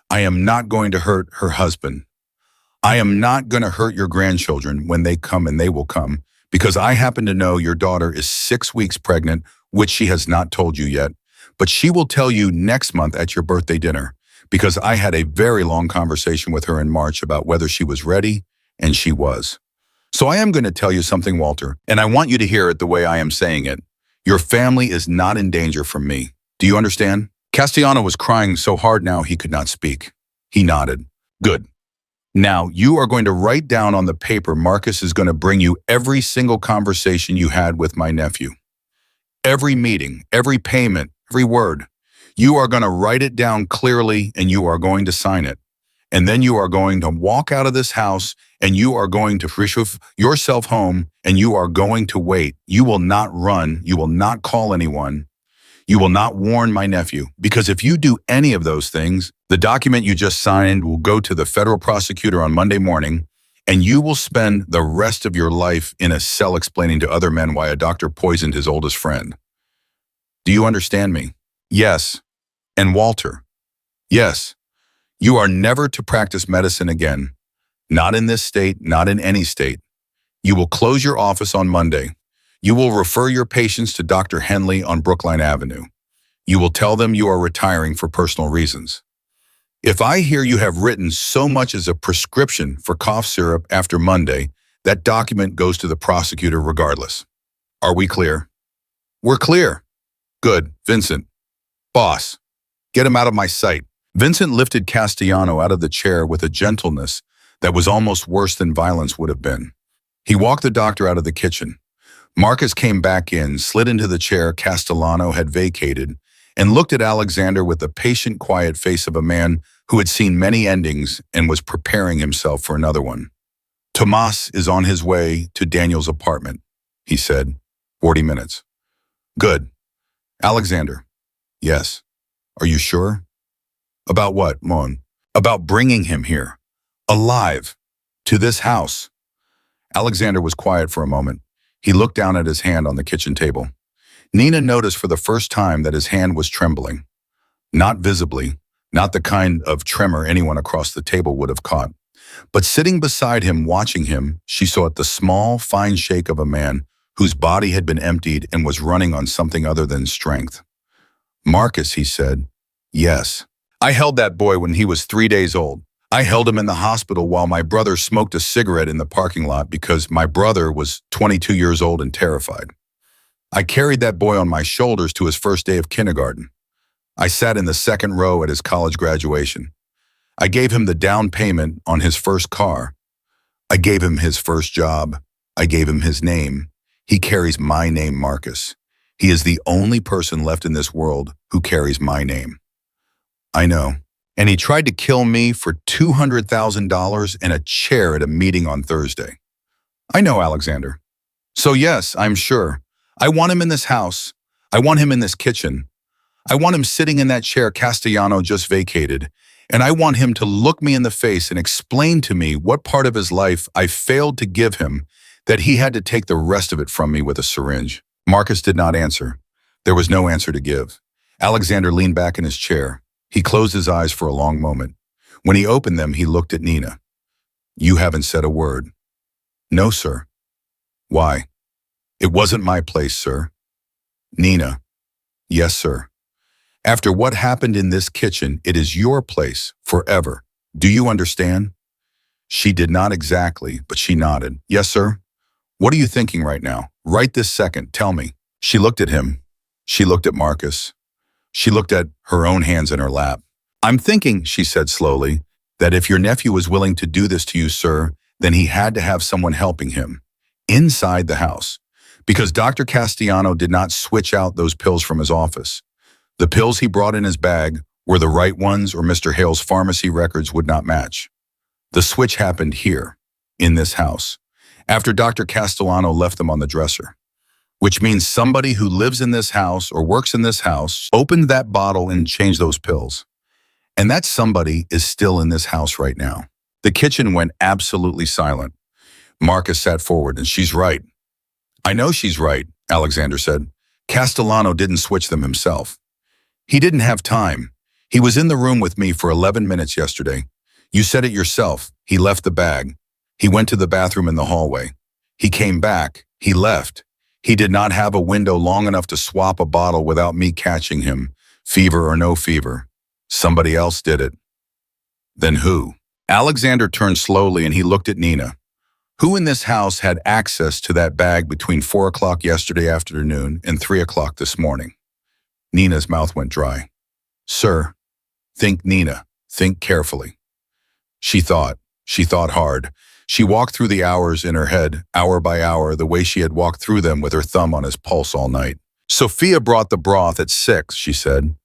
I am not going to hurt her husband. I am not going to hurt your grandchildren when they come, and they will come, because I happen to know your daughter is 6 weeks pregnant, which she has not told you yet, but she will tell you next month at your birthday dinner, because I had a very long conversation with her in March about whether she was ready, and she was. So I am going to tell you something, Walter, and I want you to hear it the way I am saying it. Your family is not in danger from me. Do you understand? Castellano was crying so hard now he could not speak. He nodded. Good. Now, you are going to write down on the paper Marcus is going to bring you every single conversation you had with my nephew. Every meeting, every payment, every word. You are going to write it down clearly and you are going to sign it. And then you are going to walk out of this house and you are going to push yourself home and you are going to wait. You will not run. You will not call anyone. You will not warn my nephew, because if you do any of those things, the document you just signed will go to the federal prosecutor on Monday morning, and you will spend the rest of your life in a cell explaining to other men why a doctor poisoned his oldest friend. Do you understand me? Yes. And Walter? Yes. You are never to practice medicine again. Not in this state, not in any state. You will close your office on Monday. You will refer your patients to Dr. Henley on Brookline Avenue. You will tell them you are retiring for personal reasons. If I hear you have written so much as a prescription for cough syrup after Monday, that document goes to the prosecutor regardless. Are we clear? We're clear. Good. Vincent. Boss. Get him out of my sight. Vincent lifted Castellano out of the chair with a gentleness that was almost worse than violence would have been. He walked the doctor out of the kitchen. Marcus came back in, slid into the chair Castellano had vacated, and looked at Alexander with the patient, quiet face of a man who had seen many endings and was preparing himself for another one. Tomas is on his way to Daniel's apartment, he said. 40 minutes. Good. Alexander. Yes. Are you sure? About what, Mon? About bringing him here. Alive. To this house. Alexander was quiet for a moment. He looked down at his hand on the kitchen table. Nina noticed for the first time that his hand was trembling. Not visibly, not the kind of tremor anyone across the table would have caught. But sitting beside him, watching him, she saw it the small, fine shake of a man whose body had been emptied and was running on something other than strength. Marcus, he said. Yes. I held that boy when he was 3 days old. I held him in the hospital while my brother smoked a cigarette in the parking lot because my brother was 22 years old and terrified. I carried that boy on my shoulders to his first day of kindergarten. I sat in the second row at his college graduation. I gave him the down payment on his first car. I gave him his first job. I gave him his name. He carries my name, Marcus. He is the only person left in this world who carries my name. I know. And he tried to kill me for $200,000 and a chair at a meeting on Thursday. I know, Alexander. So yes, I'm sure. I want him in this house. I want him in this kitchen. I want him sitting in that chair Castellano just vacated. And I want him to look me in the face and explain to me what part of his life I failed to give him that he had to take the rest of it from me with a syringe. Marcus did not answer. There was no answer to give. Alexander leaned back in his chair. He closed his eyes for a long moment. When he opened them, he looked at Nina. You haven't said a word. No, sir. Why? It wasn't my place, sir. Nina. Yes, sir. After what happened in this kitchen, it is your place forever. Do you understand? She did not exactly, but she nodded. Yes, sir. What are you thinking right now? Right this second, tell me. She looked at him. She looked at Marcus. She looked at her own hands in her lap. I'm thinking, she said slowly, that if your nephew was willing to do this to you, sir, then he had to have someone helping him inside the house, because Dr. Castellano did not switch out those pills from his office. The pills he brought in his bag were the right ones, or Mr. Hale's pharmacy records would not match. The switch happened here, in this house, after Dr. Castellano left them on the dresser. Which means somebody who lives in this house or works in this house opened that bottle and changed those pills. And that somebody is still in this house right now. The kitchen went absolutely silent. Marcus sat forward, and she's right. I know she's right, Alexander said. Castellano didn't switch them himself. He didn't have time. He was in the room with me for 11 minutes yesterday. You said it yourself. He left the bag. He went to the bathroom in the hallway. He came back. He left. He did not have a window long enough to swap a bottle without me catching him, fever or no fever. Somebody else did it. Then who? Alexander turned slowly and he looked at Nina. Who in this house had access to that bag between 4 o'clock yesterday afternoon and 3 o'clock this morning? Nina's mouth went dry. Sir, think Nina, think carefully. She thought. She thought hard. She walked through the hours in her head, hour by hour, the way she had walked through them with her thumb on his pulse all night. Sophia brought the broth at 6, she said.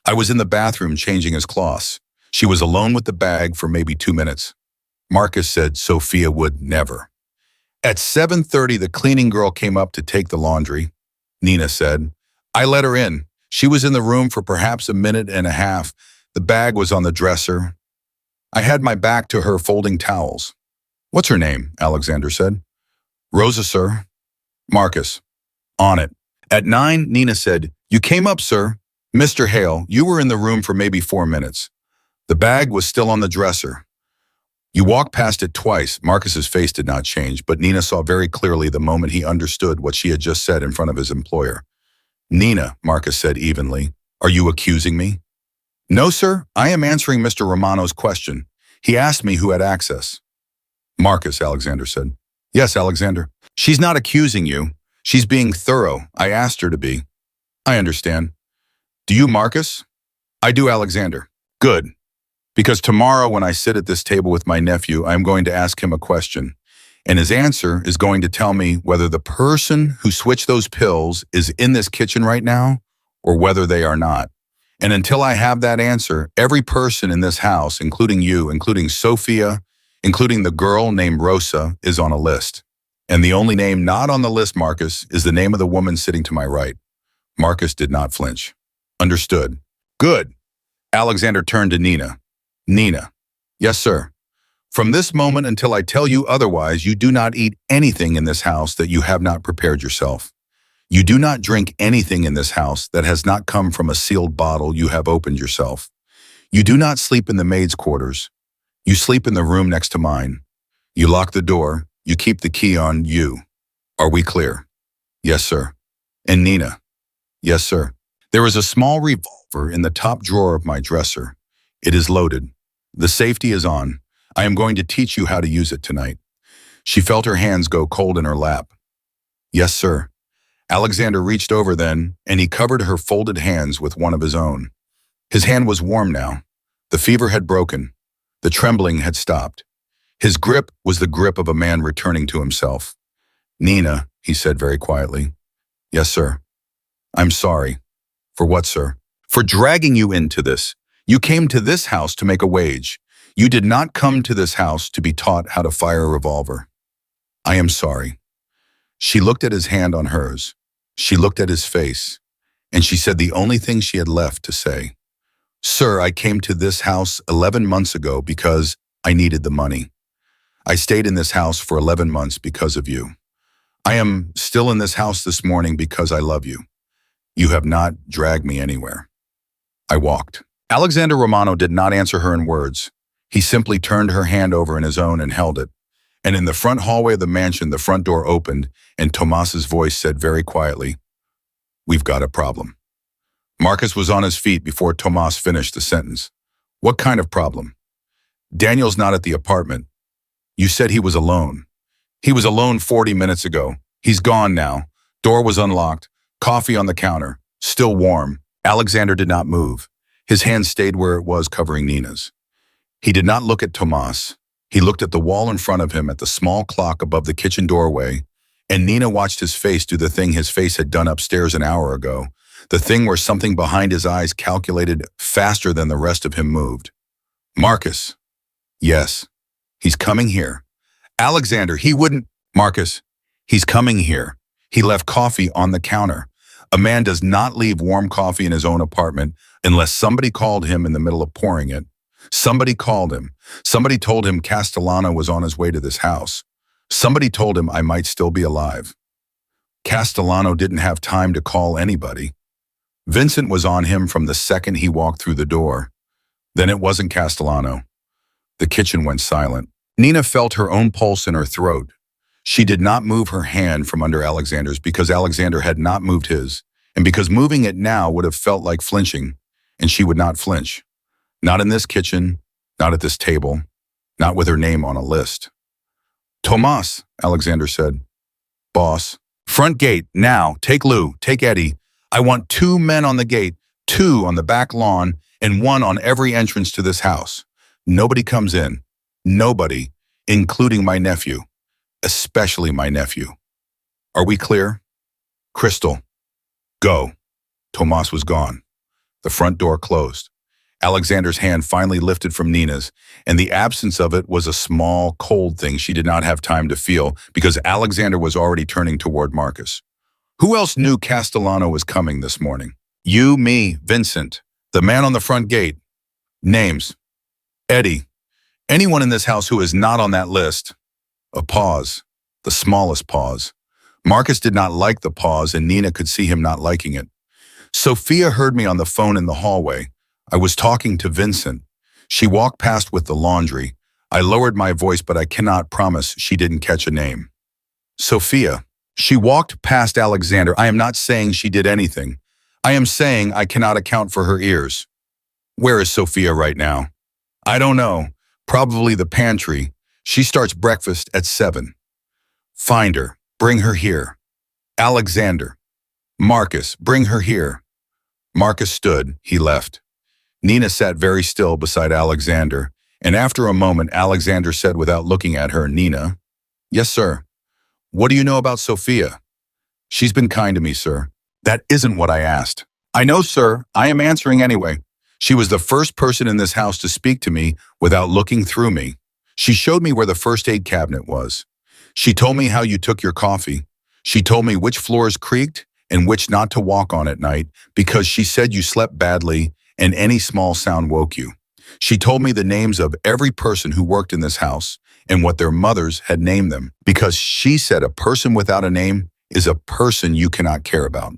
I was in the bathroom changing his cloths. She was alone with the bag for maybe 2 minutes. Marcus said Sophia would never. At 7:30, the cleaning girl came up to take the laundry. Nina said, I let her in. She was in the room for perhaps a minute and a half. The bag was on the dresser. I had my back to her folding towels. What's her name? Alexander said. Rosa, sir. Marcus. On it. At 9, Nina said, You came up, sir. Mr. Hale, you were in the room for maybe 4 minutes. The bag was still on the dresser. You walked past it twice. Marcus's face did not change, but Nina saw very clearly the moment he understood what she had just said in front of his employer. Nina, Marcus said evenly, are you accusing me? No, sir. I am answering Mr. Romano's question. He asked me who had access. Marcus, Alexander said. Yes, Alexander. She's not accusing you. She's being thorough. I asked her to be. I understand. Do you, Marcus? I do, Alexander. Good. Because tomorrow when I sit at this table with my nephew, I'm going to ask him a question. And his answer is going to tell me whether the person who switched those pills is in this kitchen right now or whether they are not. And until I have that answer, every person in this house, including you, including Sophia, including the girl named Rosa, is on a list. And the only name not on the list, Marcus, is the name of the woman sitting to my right. Marcus did not flinch. Understood. Good. Alexander turned to Nina. Nina. Yes, sir. From this moment until I tell you otherwise, you do not eat anything in this house that you have not prepared yourself. You do not drink anything in this house that has not come from a sealed bottle you have opened yourself. You do not sleep in the maid's quarters. You sleep in the room next to mine. You lock the door. You keep the key on you. Are we clear? Yes, sir. And Nina? Yes, sir. There is a small revolver in the top drawer of my dresser. It is loaded. The safety is on. I am going to teach you how to use it tonight. She felt her hands go cold in her lap. Yes, sir. Alexander reached over then, and he covered her folded hands with one of his own. His hand was warm now. The fever had broken. The trembling had stopped. His grip was the grip of a man returning to himself. Nina, he said very quietly. Yes, sir. I'm sorry. For what, sir? For dragging you into this. You came to this house to make a wage. You did not come to this house to be taught how to fire a revolver. I am sorry. She looked at his hand on hers. She looked at his face, and she said the only thing she had left to say. Sir, I came to this house 11 months ago because I needed the money. I stayed in this house for 11 months because of you. I am still in this house this morning because I love you. You have not dragged me anywhere. I walked. Alexander Romano did not answer her in words. He simply turned her hand over in his own and held it. And in the front hallway of the mansion, the front door opened, and Tomas's voice said very quietly, We've got a problem. Marcus was on his feet before Tomas finished the sentence. What kind of problem? Daniel's not at the apartment. You said he was alone. He was alone 40 minutes ago. He's gone now. Door was unlocked. Coffee on the counter. Still warm. Alexander did not move. His hand stayed where it was, covering Nina's. He did not look at Tomas. He looked at the wall in front of him, at the small clock above the kitchen doorway, and Nina watched his face do the thing his face had done upstairs an hour ago, the thing where something behind his eyes calculated faster than the rest of him moved. Marcus. Yes. He's coming here. Alexander, he wouldn't. Marcus. He's coming here. He left coffee on the counter. A man does not leave warm coffee in his own apartment unless somebody called him in the middle of pouring it. Somebody called him. Somebody told him Castellano was on his way to this house. Somebody told him I might still be alive. Castellano didn't have time to call anybody. Vincent was on him from the second he walked through the door. Then it wasn't Castellano. The kitchen went silent. Nina felt her own pulse in her throat. She did not move her hand from under Alexander's because Alexander had not moved his, and because moving it now would have felt like flinching, and she would not flinch. Not in this kitchen, not at this table, not with her name on a list. Tomas, Alexander said. Boss. Front gate, now. Take Lou, take Eddie. I want 2 men on the gate, 2 on the back lawn, and one on every entrance to this house. Nobody comes in. Nobody, including my nephew, especially my nephew. Are we clear? Crystal, go. Tomas was gone. The front door closed. Alexander's hand finally lifted from Nina's, and the absence of it was a small, cold thing she did not have time to feel because Alexander was already turning toward Marcus. Who else knew Castellano was coming this morning? You, me, Vincent, the man on the front gate. Names. Eddie. Anyone in this house who is not on that list. A pause. The smallest pause. Marcus did not like the pause, and Nina could see him not liking it. Sophia heard me on the phone in the hallway. I was talking to Vincent. She walked past with the laundry. I lowered my voice, but I cannot promise she didn't catch a name. Sophia. She walked past Alexander. I am not saying she did anything. I am saying I cannot account for her ears. Where is Sophia right now? I don't know. Probably the pantry. She starts breakfast at 7. Find her. Bring her here. Alexander. Marcus, bring her here. Marcus stood. He left. Nina sat very still beside Alexander, and after a moment, Alexander said without looking at her, Nina, yes, sir. What do you know about Sophia? She's been kind to me, sir. That isn't what I asked. I know, sir. I am answering anyway. She was the first person in this house to speak to me without looking through me. She showed me where the first aid cabinet was. She told me how you took your coffee. She told me which floors creaked and which not to walk on at night because she said you slept badly and any small sound woke you. She told me the names of every person who worked in this house and what their mothers had named them because she said a person without a name is a person you cannot care about.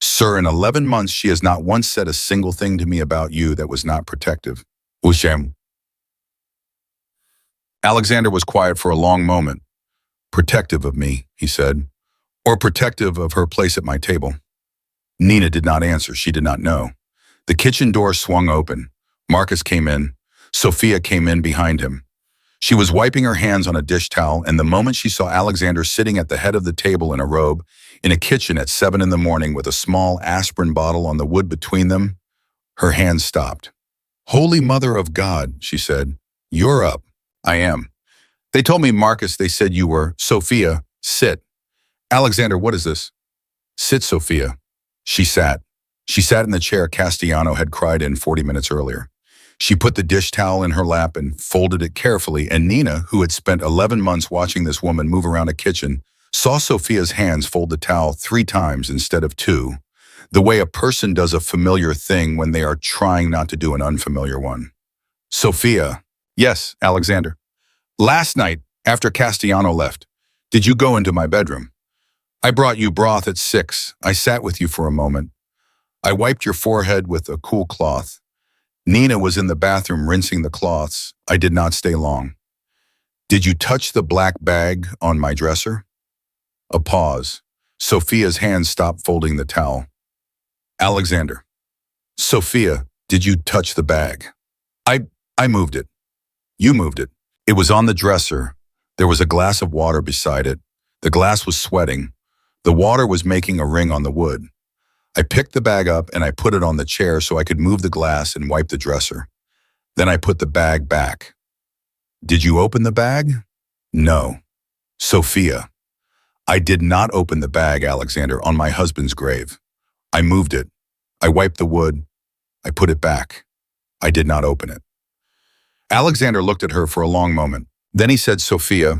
Sir, in 11 months, she has not once said a single thing to me about you that was not protective. Ushem. Alexander was quiet for a long moment. Protective of me, he said, or protective of her place at my table. Nina did not answer. She did not know. The kitchen door swung open. Marcus came in. Sophia came in behind him. She was wiping her hands on a dish towel, and the moment she saw Alexander sitting at the head of the table in a robe, in a kitchen at 7 in the morning with a small aspirin bottle on the wood between them, her hands stopped. Holy Mother of God, she said, you're up. I am. They told me, Marcus, they said you were. Sophia, sit. Alexander, what is this? Sit, Sophia. She sat. She sat in the chair Castellano had cried in 40 minutes earlier. She put the dish towel in her lap and folded it carefully, and Nina, who had spent 11 months watching this woman move around a kitchen, saw Sophia's hands fold the towel 3 times instead of 2, the way a person does a familiar thing when they are trying not to do an unfamiliar one. Sophia. Yes, Alexander. Last night, after Castellano left, did you go into my bedroom? I brought you broth at 6. I sat with you for a moment. I wiped your forehead with a cool cloth. Nina was in the bathroom rinsing the cloths. I did not stay long. Did you touch the black bag on my dresser? A pause. Sophia's hands stopped folding the towel. Alexander. Sophia, did you touch the bag? I moved it. You moved it. It was on the dresser. There was a glass of water beside it. The glass was sweating. The water was making a ring on the wood. I picked the bag up and I put it on the chair so I could move the glass and wipe the dresser. Then I put the bag back. Did you open the bag? No. Sophia. I did not open the bag, Alexander, on my husband's grave. I moved it. I wiped the wood. I put it back. I did not open it. Alexander looked at her for a long moment. Then he said, Sophia,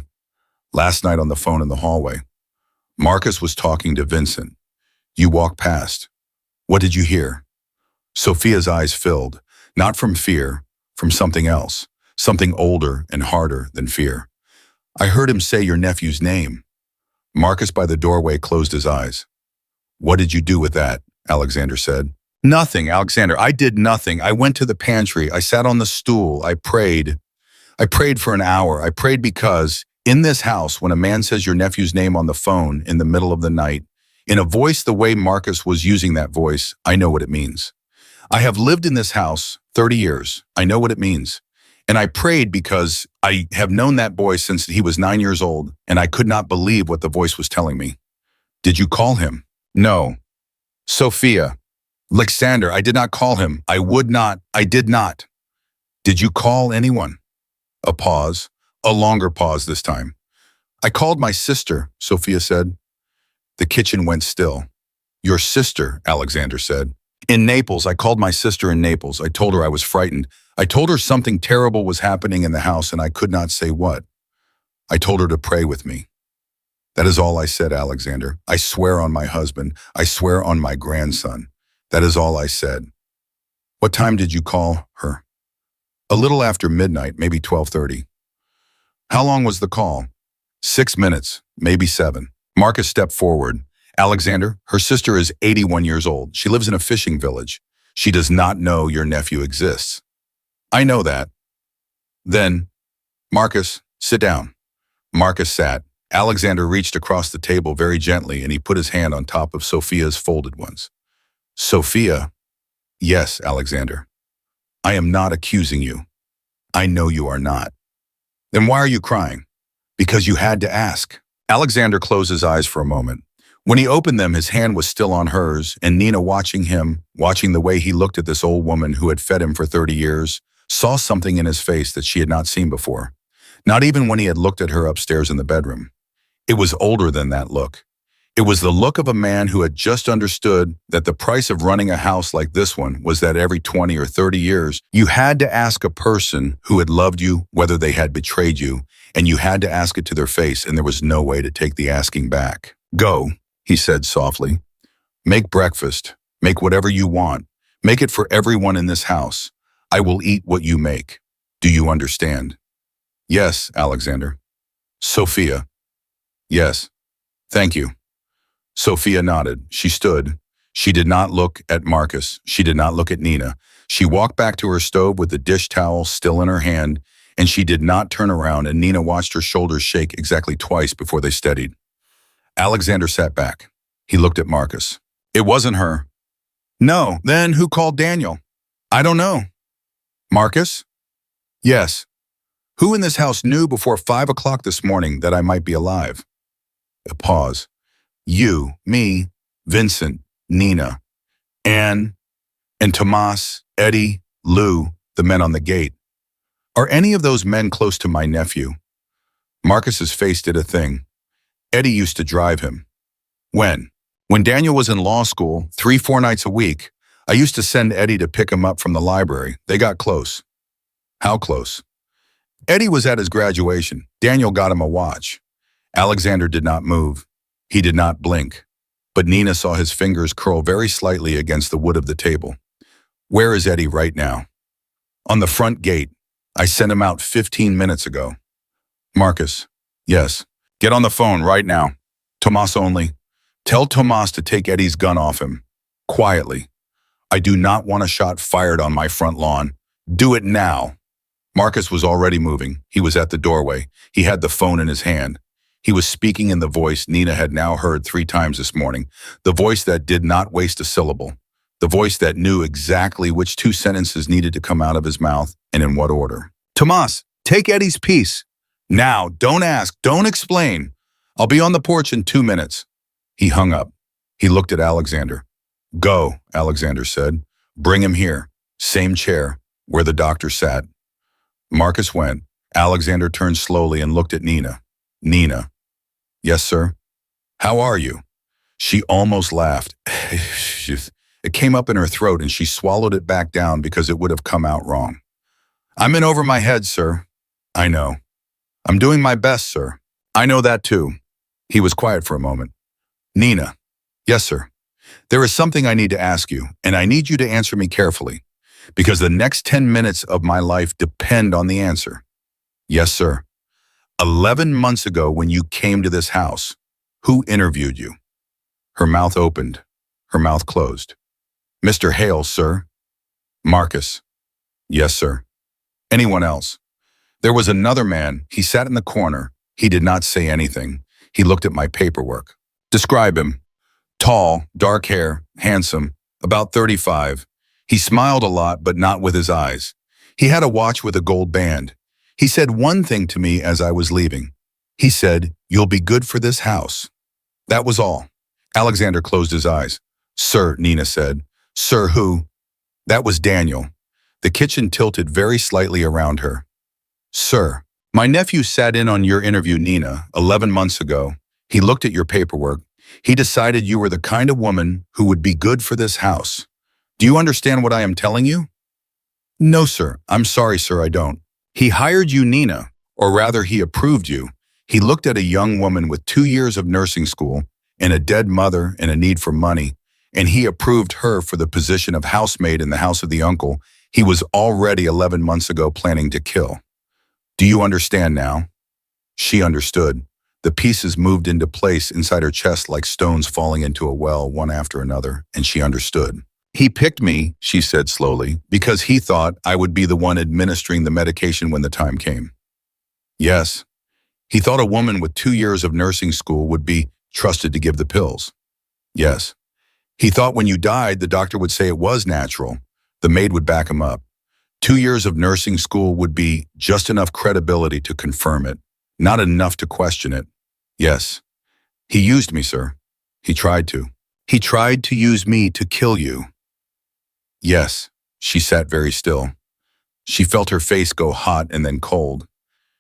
last night on the phone in the hallway, Marcus was talking to Vincent. You walked past. What did you hear? Sophia's eyes filled, not from fear, from something else, something older and harder than fear. I heard him say your nephew's name. Marcus by the doorway closed his eyes. What did you do with that? Alexander said. Nothing, Alexander. I did nothing. I went to the pantry. I sat on the stool. I prayed. I prayed for an hour. I prayed because in this house, when a man says your nephew's name on the phone in the middle of the night, in a voice the way Marcus was using that voice, I know what it means. I have lived in this house 30 years. I know what it means. And I prayed because I have known that boy since he was 9 years old, and I could not believe what the voice was telling me. Did you call him? No. Sophia. Alexander, I did not call him. I would not. I did not. Did you call anyone? A pause. A longer pause this time. I called my sister, Sophia said. The kitchen went still. Your sister, Alexander said. In Naples, I called my sister in Naples. I told her I was frightened. I told her something terrible was happening in the house and I could not say what. I told her to pray with me. That is all I said, Alexander. I swear on my husband. I swear on my grandson. That is all I said. What time did you call her? A little after midnight, maybe 12:30. How long was the call? 6 minutes, maybe 7. Marcus stepped forward. Alexander, her sister is 81 years old. She lives in a fishing village. She does not know your nephew exists. I know that. Then, Marcus, sit down. Marcus sat. Alexander reached across the table very gently and he put his hand on top of Sophia's folded ones. Sophia? Yes, Alexander. I am not accusing you. I know you are not. Then why are you crying? Because you had to ask. Alexander closed his eyes for a moment. When he opened them, his hand was still on hers, and Nina, watching him, watching the way he looked at this old woman who had fed him for 30 years, saw something in his face that she had not seen before. Not even when he had looked at her upstairs in the bedroom. It was older than that look. It was the look of a man who had just understood that the price of running a house like this one was that every 20 or 30 years, you had to ask a person who had loved you whether they had betrayed you, and you had to ask it to their face, and there was no way to take the asking back. Go, he said softly. Make breakfast. Make whatever you want. Make it for everyone in this house. I will eat what you make. Do you understand? Yes, Alexander. Sophia. Yes. Thank you. Sophia nodded. She stood. She did not look at Marcus. She did not look at Nina. She walked back to her stove with the dish towel still in her hand, and she did not turn around, and Nina watched her shoulders shake exactly twice before they steadied. Alexander sat back. He looked at Marcus. It wasn't her. No. Then who called Daniel? I don't know. Marcus? Yes. Who in this house knew before 5 o'clock this morning that I might be alive? A pause. You, me, Vincent, Nina, Anne, and Tomas, Eddie, Lou, the men on the gate. Are any of those men close to my nephew? Marcus's face did a thing. Eddie used to drive him. When? When Daniel was in law school, 3-4 nights a week, I used to send Eddie to pick him up from the library. They got close. How close? Eddie was at his graduation. Daniel got him a watch. Alexander did not move. He did not blink. But Nina saw his fingers curl very slightly against the wood of the table. Where is Eddie right now? On the front gate. I sent him out 15 minutes ago. Marcus. Yes. Get on the phone right now. Tomas only. Tell Tomas to take Eddie's gun off him. Quietly. I do not want a shot fired on my front lawn. Do it now. Marcus was already moving. He was at the doorway. He had the phone in his hand. He was speaking in the voice Nina had now heard 3 times this morning, the voice that did not waste a syllable, the voice that knew exactly which 2 sentences needed to come out of his mouth and in what order. Tomas, take Eddie's piece. Now, don't ask, don't explain. I'll be on the porch in 2 minutes. He hung up. He looked at Alexander. Go, Alexander said. Bring him here. Same chair, where the doctor sat. Marcus went. Alexander turned slowly and looked at Nina. Nina. Yes, sir. How are you? She almost laughed. It came up in her throat and she swallowed it back down because it would have come out wrong. I'm in over my head, sir. I know. I'm doing my best, sir. I know that too. He was quiet for a moment. Nina. Yes, sir. There is something I need to ask you, and I need you to answer me carefully, because the next 10 minutes of my life depend on the answer. Yes, sir. 11 months ago when you came to this house, who interviewed you? Her mouth opened. Her mouth closed. Mr. Hale, sir. Marcus. Yes, sir. Anyone else? There was another man. He sat in the corner. He did not say anything. He looked at my paperwork. Describe him. Tall, dark hair, handsome, about 35. He smiled a lot, but not with his eyes. He had a watch with a gold band. He said one thing to me as I was leaving. He said, "You'll be good for this house." That was all. Alexander closed his eyes. Sir, Nina said. Sir, who? That was Daniel. The kitchen tilted very slightly around her. Sir, my nephew sat in on your interview, Nina, 11 months ago. He looked at your paperwork. He decided you were the kind of woman who would be good for this house. Do you understand what I am telling you? No, sir. I'm sorry, sir, I don't. He hired you, Nina, or rather he approved you. He looked at a young woman with 2 years of nursing school and a dead mother and a need for money, and he approved her for the position of housemaid in the house of the uncle he was already 11 months ago planning to kill. Do you understand now? She understood. The pieces moved into place inside her chest like stones falling into a well, one after another, and she understood. He picked me, she said slowly, because he thought I would be the one administering the medication when the time came. Yes, he thought a woman with 2 years of nursing school would be trusted to give the pills. Yes, he thought when you died, the doctor would say it was natural. The maid would back him up. 2 years of nursing school would be just enough credibility to confirm it, not enough to question it. Yes, he used me, sir. He tried to. He tried to use me to kill you. Yes, she sat very still. She felt her face go hot and then cold.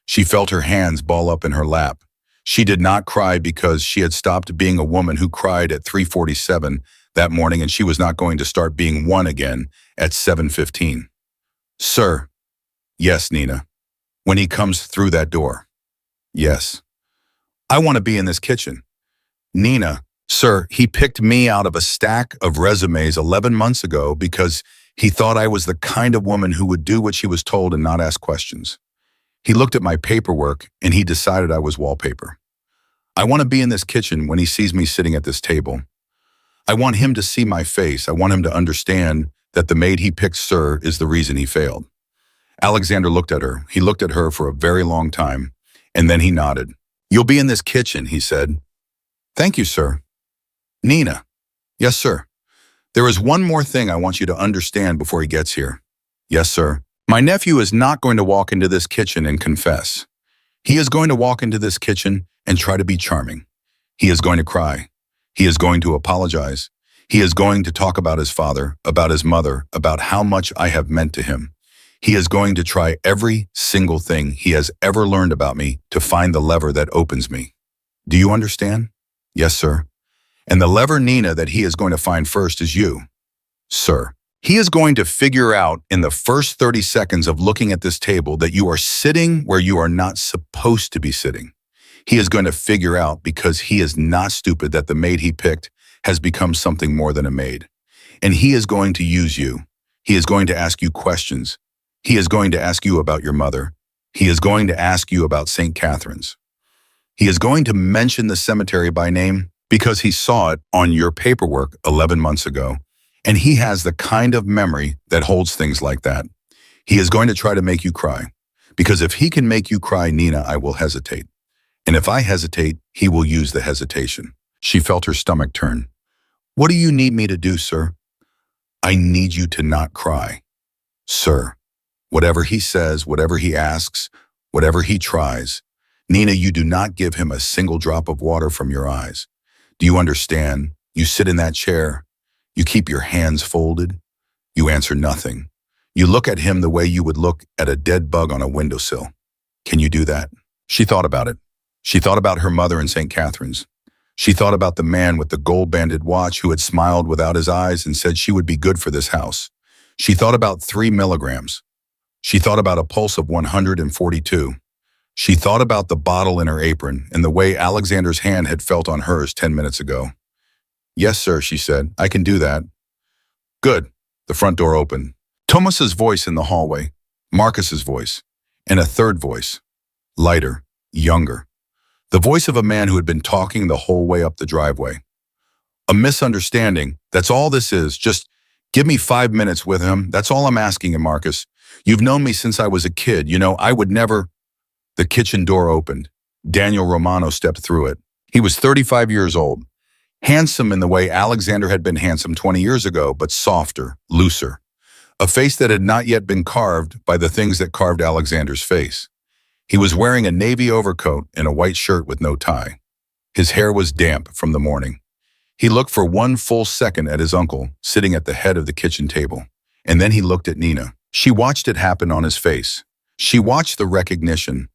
She felt her hands ball up in her lap. She did not cry because she had stopped being a woman who cried at 3:47 that morning, and she was not going to start being one again at 7:15. Sir. Yes, Nina. When he comes through that door. Yes. I want to be in this kitchen. Nina. Sir, he picked me out of a stack of resumes 11 months ago because he thought I was the kind of woman who would do what she was told and not ask questions. He looked at my paperwork and he decided I was wallpaper. I want to be in this kitchen when he sees me sitting at this table. I want him to see my face. I want him to understand that the maid he picked, sir, is the reason he failed. Alexander looked at her. He looked at her for a very long time, and then he nodded. You'll be in this kitchen, he said. Thank you, sir. Nina. Yes, sir. There is one more thing I want you to understand before he gets here. Yes, sir. My nephew is not going to walk into this kitchen and confess. He is going to walk into this kitchen and try to be charming. He is going to cry. He is going to apologize. He is going to talk about his father, about his mother, about how much I have meant to him. He is going to try every single thing he has ever learned about me to find the lever that opens me. Do you understand? Yes, sir. And the lever, Nina, that he is going to find first is you, sir. He is going to figure out in the first 30 seconds of looking at this table that you are sitting where you are not supposed to be sitting. He is going to figure out, because he is not stupid, that the maid he picked has become something more than a maid. And he is going to use you. He is going to ask you questions. He is going to ask you about your mother. He is going to ask you about St. Catherine's. He is going to mention the cemetery by name because he saw it on your paperwork 11 months ago. And he has the kind of memory that holds things like that. He is going to try to make you cry. Because if he can make you cry, Nina, I will hesitate. And if I hesitate, he will use the hesitation. She felt her stomach turn. What do you need me to do, sir? I need you to not cry. Sir, whatever he says, whatever he asks, whatever he tries, Nina, you do not give him a single drop of water from your eyes. Do you understand? You sit in that chair. You keep your hands folded. You answer nothing. You look at him the way you would look at a dead bug on a windowsill. Can you do that? She thought about it. She thought about her mother in St. Catherine's. She thought about the man with the gold-banded watch who had smiled without his eyes and said she would be good for this house. She thought about 3 milligrams. She thought about a pulse of 142. She thought about the bottle in her apron and the way Alexander's hand had felt on hers 10 minutes ago. Yes, sir, she said. I can do that. Good. The front door opened. Thomas's voice in the hallway, Marcus's voice, and a third voice, lighter, younger. The voice of a man who had been talking the whole way up the driveway. A misunderstanding. That's all this is. Just give me 5 minutes with him. That's all I'm asking him, Marcus. You've known me since I was a kid. You know, I would never... The kitchen door opened. Daniel Romano stepped through it. He was 35 years old. Handsome in the way Alexander had been handsome 20 years ago, but softer, looser. A face that had not yet been carved by the things that carved Alexander's face. He was wearing a navy overcoat and a white shirt with no tie. His hair was damp from the morning. He looked for one full second at his uncle, sitting at the head of the kitchen table. And then he looked at Nina. She watched it happen on his face. She watched the recognition.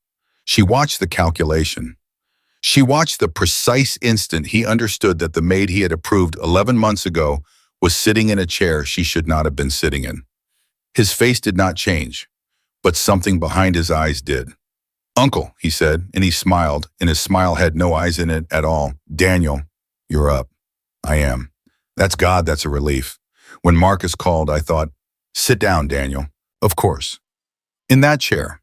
She watched the calculation. She watched the precise instant he understood that the maid he had approved 11 months ago was sitting in a chair she should not have been sitting in. His face did not change, but something behind his eyes did. "Uncle," he said, and he smiled, and his smile had no eyes in it at all. "Daniel, you're up." "I am." "That's God, that's a relief." When Marcus called, I thought, "Sit down, Daniel." "Of course." "In that chair."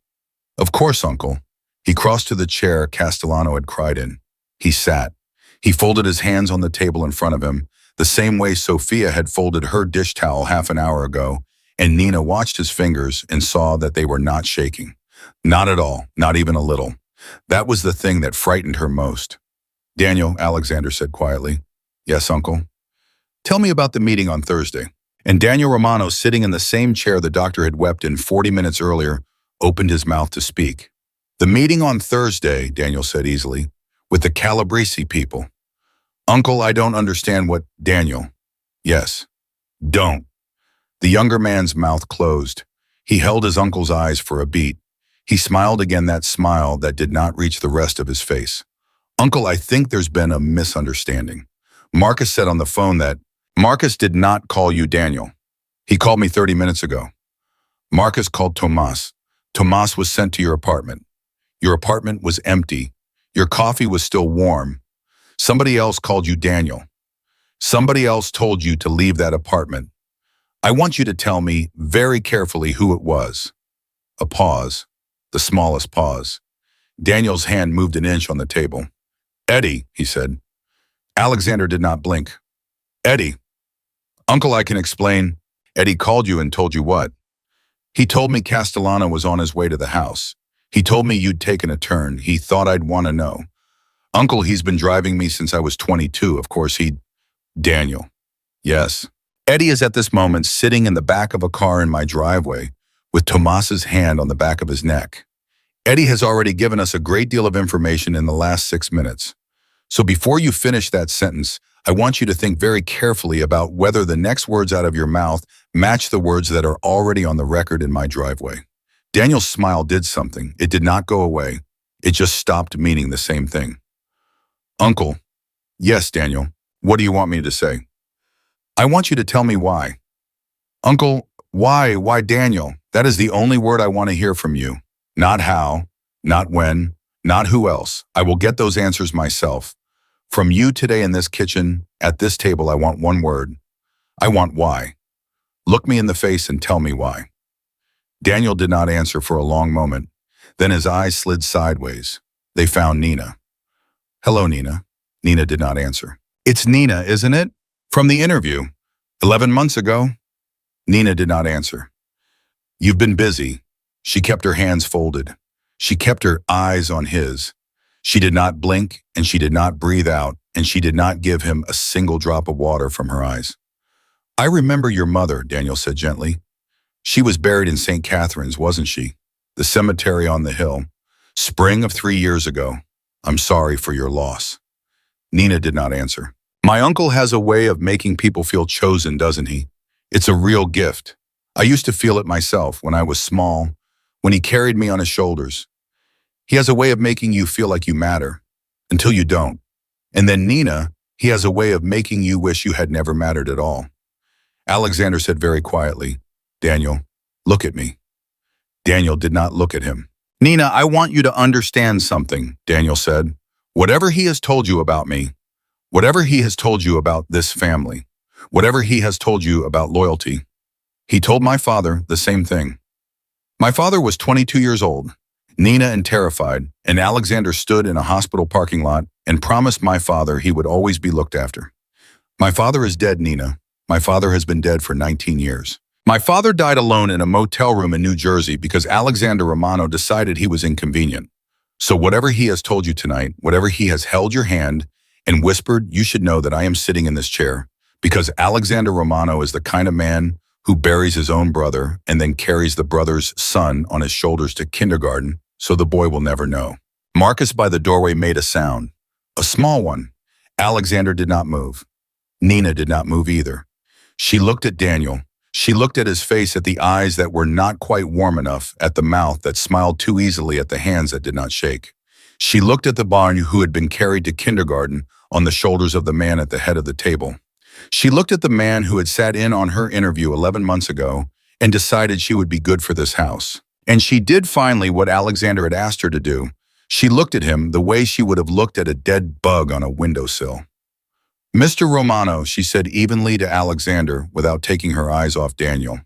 "Of course, Uncle." He crossed to the chair Castellano had cried in. He sat. He folded his hands on the table in front of him, the same way Sophia had folded her dish towel half an hour ago, and Nina watched his fingers and saw that they were not shaking. Not at all, not even a little. That was the thing that frightened her most. "Daniel," Alexander said quietly. "Yes, Uncle." "Tell me about the meeting on Thursday." And Daniel Romano, sitting in the same chair the doctor had wept in 40 minutes earlier, opened his mouth to speak. "The meeting on Thursday," Daniel said easily, "with the Calabrese people." "Uncle, I don't understand what—" "Daniel." "Yes." "Don't." The younger man's mouth closed. He held his uncle's eyes for a beat. He smiled again, that smile that did not reach the rest of his face. "Uncle, I think there's been a misunderstanding. Marcus said on the phone that—" "Marcus did not call you Daniel. He called me 30 minutes ago. Marcus called Tomas. Tomas was sent to your apartment. Your apartment was empty. Your coffee was still warm. Somebody else called you Daniel. Somebody else told you to leave that apartment. I want you to tell me very carefully who it was." A pause, the smallest pause. Daniel's hand moved an inch on the table. "Eddie," he said. Alexander did not blink. "Eddie." "Uncle, I can explain." "Eddie called you and told you what?" "He told me Castellano was on his way to the house. He told me you'd taken a turn. He thought I'd want to know. Uncle, he's been driving me since I was 22. Of course he'd—" "Daniel." "Yes." "Eddie is at this moment sitting in the back of a car in my driveway with Tomas's hand on the back of his neck. Eddie has already given us a great deal of information in the last 6 minutes. So before you finish that sentence, I want you to think very carefully about whether the next words out of your mouth match the words that are already on the record in my driveway." Daniel's smile did something. It did not go away. It just stopped meaning the same thing. "Uncle." "Yes, Daniel. What do you want me to say?" "I want you to tell me why." "Uncle, why? Why, Daniel? That is the only word I want to hear from you. Not how, not when, not who else. I will get those answers myself. From you today in this kitchen, at this table, I want one word. I want why. Look me in the face and tell me why." Daniel did not answer for a long moment. Then his eyes slid sideways. They found Nina. "Hello, Nina." Nina did not answer. "It's Nina, isn't it? From the interview. 11 months ago?" Nina did not answer. "You've been busy." She kept her hands folded. She kept her eyes on his. She did not blink, and she did not breathe out, and she did not give him a single drop of water from her eyes. "I remember your mother," Daniel said gently. "She was buried in St. Catherine's, wasn't she? The cemetery on the hill. Spring of 3 years ago. I'm sorry for your loss." Nina did not answer. "My uncle has a way of making people feel chosen, doesn't he? It's a real gift. I used to feel it myself when I was small, when he carried me on his shoulders. He has a way of making you feel like you matter, until you don't. And then Nina, he has a way of making you wish you had never mattered at all." Alexander said very quietly, "Daniel, look at me." Daniel did not look at him. "Nina, I want you to understand something," Daniel said. "Whatever he has told you about me, whatever he has told you about this family, whatever he has told you about loyalty, he told my father the same thing. My father was 22 years old, Nina and terrified, and Alexander stood in a hospital parking lot and promised my father he would always be looked after. My father is dead, Nina. My father has been dead for 19 years. My father died alone in a motel room in New Jersey because Alexander Romano decided he was inconvenient. So whatever he has told you tonight, whatever he has held your hand and whispered, you should know that I am sitting in this chair because Alexander Romano is the kind of man who buries his own brother and then carries the brother's son on his shoulders to kindergarten so the boy will never know." Marcus by the doorway made a sound, a small one. Alexander did not move. Nina did not move either. She looked at Daniel. She looked at his face, at the eyes that were not quite warm enough, at the mouth that smiled too easily, at the hands that did not shake. She looked at the boy who had been carried to kindergarten on the shoulders of the man at the head of the table. She looked at the man who had sat in on her interview 11 months ago and decided she would be good for this house. And she did finally what Alexander had asked her to do. She looked at him the way she would have looked at a dead bug on a windowsill. "Mr. Romano," she said evenly to Alexander without taking her eyes off Daniel,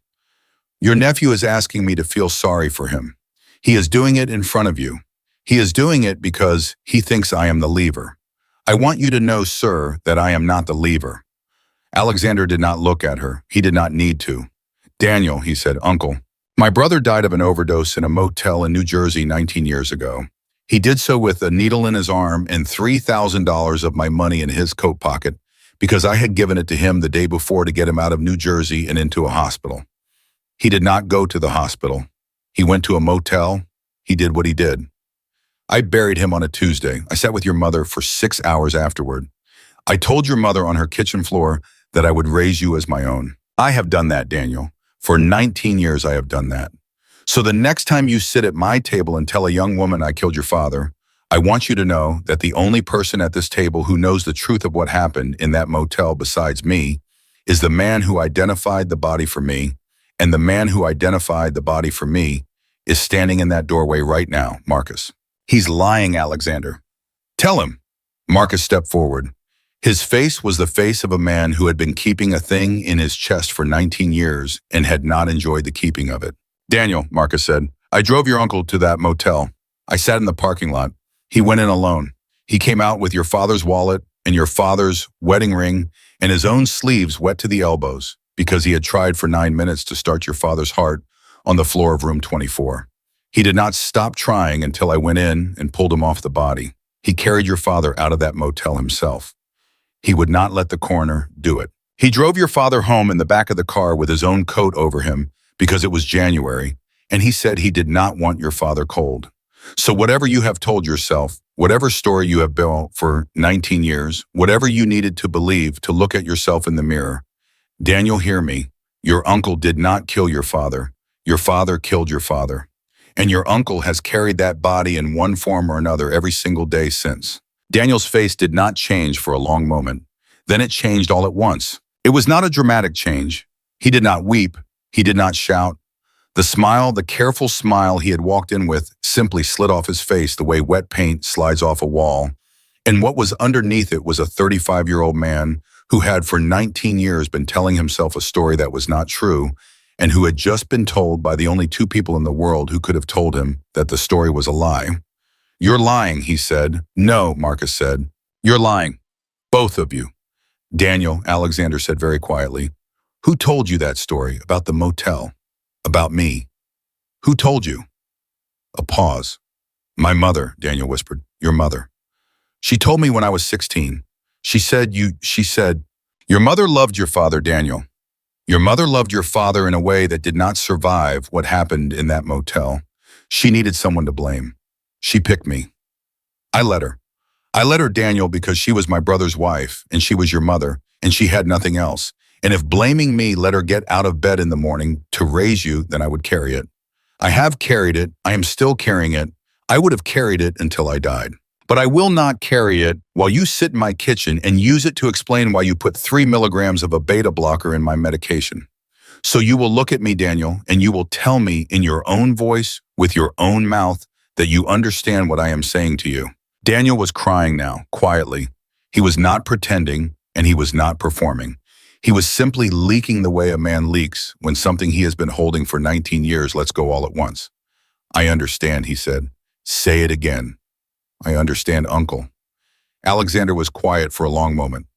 "your nephew is asking me to feel sorry for him. He is doing it in front of you. He is doing it because he thinks I am the leaver. I want you to know, sir, that I am not the leaver." Alexander did not look at her. He did not need to. "Daniel," he said, "Uncle, my brother died of an overdose in a motel in New Jersey 19 years ago. He did so with a needle in his arm and $3,000 of my money in his coat pocket because I had given it to him the day before to get him out of New Jersey and into a hospital. He did not go to the hospital. He went to a motel. He did what he did. I buried him on a Tuesday. I sat with your mother for 6 hours afterward. I told your mother on her kitchen floor that I would raise you as my own. I have done that, Daniel. For 19 years I have done that. So the next time you sit at my table and tell a young woman I killed your father, I want you to know that the only person at this table who knows the truth of what happened in that motel besides me is the man who identified the body for me, and the man who identified the body for me is standing in that doorway right now, Marcus. He's lying, Alexander. Tell him." Marcus stepped forward. His face was the face of a man who had been keeping a thing in his chest for 19 years and had not enjoyed the keeping of it. "Daniel," Marcus said, "I drove your uncle to that motel. I sat in the parking lot. He went in alone. He came out with your father's wallet and your father's wedding ring and his own sleeves wet to the elbows because he had tried for 9 minutes to start your father's heart on the floor of room 24. He did not stop trying until I went in and pulled him off the body. He carried your father out of that motel himself. He would not let the coroner do it. He drove your father home in the back of the car with his own coat over him because it was January, and he said he did not want your father cold. So whatever you have told yourself, whatever story you have built for 19 years, whatever you needed to believe to look at yourself in the mirror, Daniel, hear me. Your uncle did not kill your father. Your father killed your father. And your uncle has carried that body in one form or another every single day since." Daniel's face did not change for a long moment. Then it changed all at once. It was not a dramatic change. He did not weep. He did not shout. The smile, the careful smile he had walked in with, simply slid off his face the way wet paint slides off a wall. And what was underneath it was a 35-year-old man who had for 19 years been telling himself a story that was not true, and who had just been told by the only two people in the world who could have told him that the story was a lie. "You're lying," he said. "No," Marcus said. "You're lying. Both of you." "Daniel," Alexander said very quietly, "who told you that story about the motel? About me? Who told you?" A pause. "My mother," Daniel whispered. "Your mother. She told me when I was 16. She said, your mother loved your father, Daniel. Your mother loved your father in a way that did not survive what happened in that motel. She needed someone to blame. She picked me. I let her. I let her, Daniel, because she was my brother's wife, and she was your mother, and she had nothing else. And if blaming me let her get out of bed in the morning to raise you, then I would carry it. I have carried it. I am still carrying it. I would have carried it until I died. But I will not carry it while you sit in my kitchen and use it to explain why you put 3 milligrams of a beta blocker in my medication. So you will look at me, Daniel, and you will tell me in your own voice, with your own mouth, that you understand what I am saying to you." Daniel was crying now, quietly. He was not pretending, and he was not performing. He was simply leaking the way a man leaks when something he has been holding for 19 years lets go all at once. "I understand," he said. "Say it again." "I understand, Uncle." Alexander was quiet for a long moment.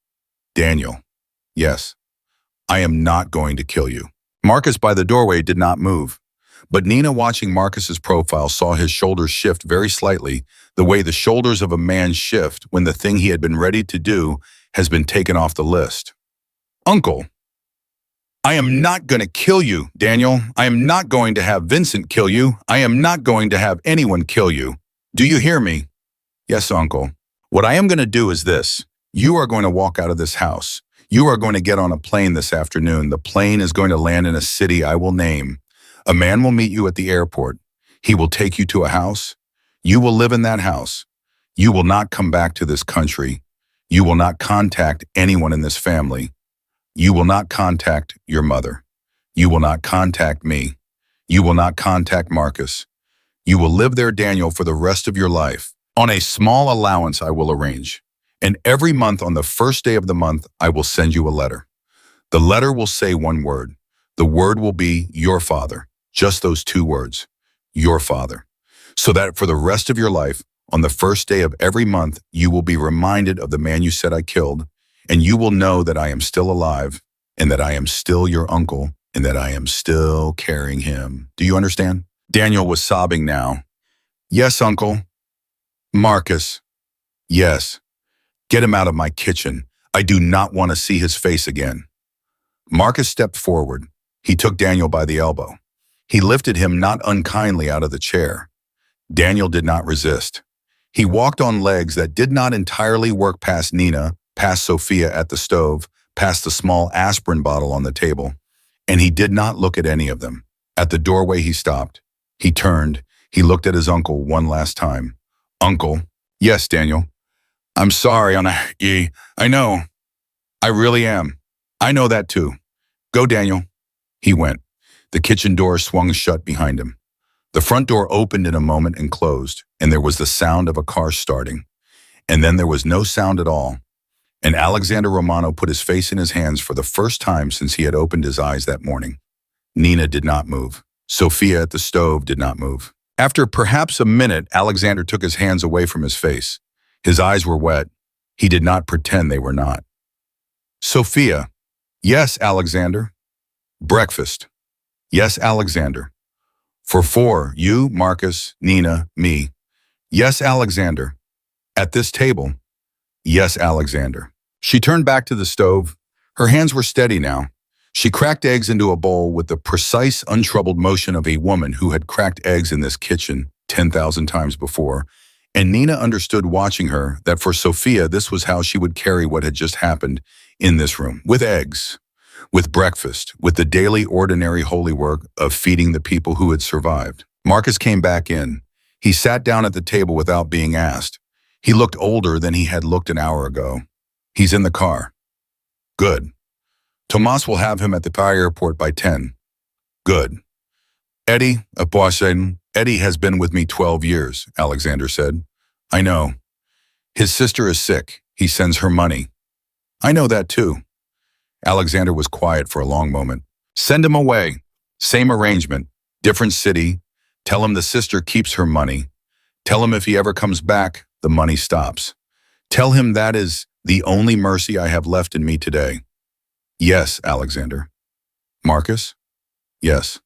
"Daniel, yes, I am not going to kill you." Marcus by the doorway did not move. But Nina, watching Marcus's profile, saw his shoulders shift very slightly, the way the shoulders of a man shift when the thing he had been ready to do has been taken off the list. "Uncle, I am not going to kill you, Daniel. I am not going to have Vincent kill you. I am not going to have anyone kill you. Do you hear me?" "Yes, Uncle. What I am going to do is this. You are going to walk out of this house. You are going to get on a plane this afternoon. The plane is going to land in a city I will name. A man will meet you at the airport. He will take you to a house. You will live in that house. You will not come back to this country. You will not contact anyone in this family. You will not contact your mother. You will not contact me. You will not contact Marcus. You will live there, Daniel, for the rest of your life. On a small allowance I will arrange. And every month on the first day of the month, I will send you a letter. The letter will say one word. The word will be your father. Just those two words. Your father. So that for the rest of your life, on the first day of every month, you will be reminded of the man you said I killed, and you will know that I am still alive, and that I am still your uncle, and that I am still carrying him. Do you understand? Daniel was sobbing now. Yes, uncle. Marcus. Yes. Get him out of my kitchen. I do not want to see his face again. Marcus stepped forward. He took Daniel by the elbow. He lifted him not unkindly out of the chair. Daniel did not resist. He walked on legs that did not entirely work past Nina, past Sophia at the stove, past the small aspirin bottle on the table, and he did not look at any of them. At the doorway he stopped. He turned. He looked at his uncle one last time. Uncle. Yes, Daniel. I'm sorry, I know. I really am. I know that too. Go, Daniel. He went. The kitchen door swung shut behind him. The front door opened in a moment and closed, and there was the sound of a car starting. And then there was no sound at all. And Alexander Romano put his face in his hands for the first time since he had opened his eyes that morning. Nina did not move. Sophia at the stove did not move. After perhaps a minute, Alexander took his hands away from his face. His eyes were wet. He did not pretend they were not. Sophia. Yes, Alexander. Breakfast. Yes, Alexander. For four, you, Marcus, Nina, me. Yes, Alexander. At this table. Yes, Alexander. She turned back to the stove. Her hands were steady now. She cracked eggs into a bowl with the precise, untroubled motion of a woman who had cracked eggs in this kitchen 10,000 times before, and Nina understood watching her that for Sophia this was how she would carry what had just happened in this room, with eggs, with breakfast, with the daily ordinary holy work of feeding the people who had survived. Marcus came back in. He sat down at the table without being asked. He looked older than he had looked an hour ago. He's in the car. Good. Tomas will have him at the airport by 10. Good. Eddie, Eddie has been with me 12 years, Alexander said. I know. His sister is sick. He sends her money. I know that too. Alexander was quiet for a long moment. Send him away. Same arrangement. Different city. Tell him the sister keeps her money. Tell him if he ever comes back, the money stops. Tell him that is the only mercy I have left in me today. Yes, Alexander. Marcus? Yes.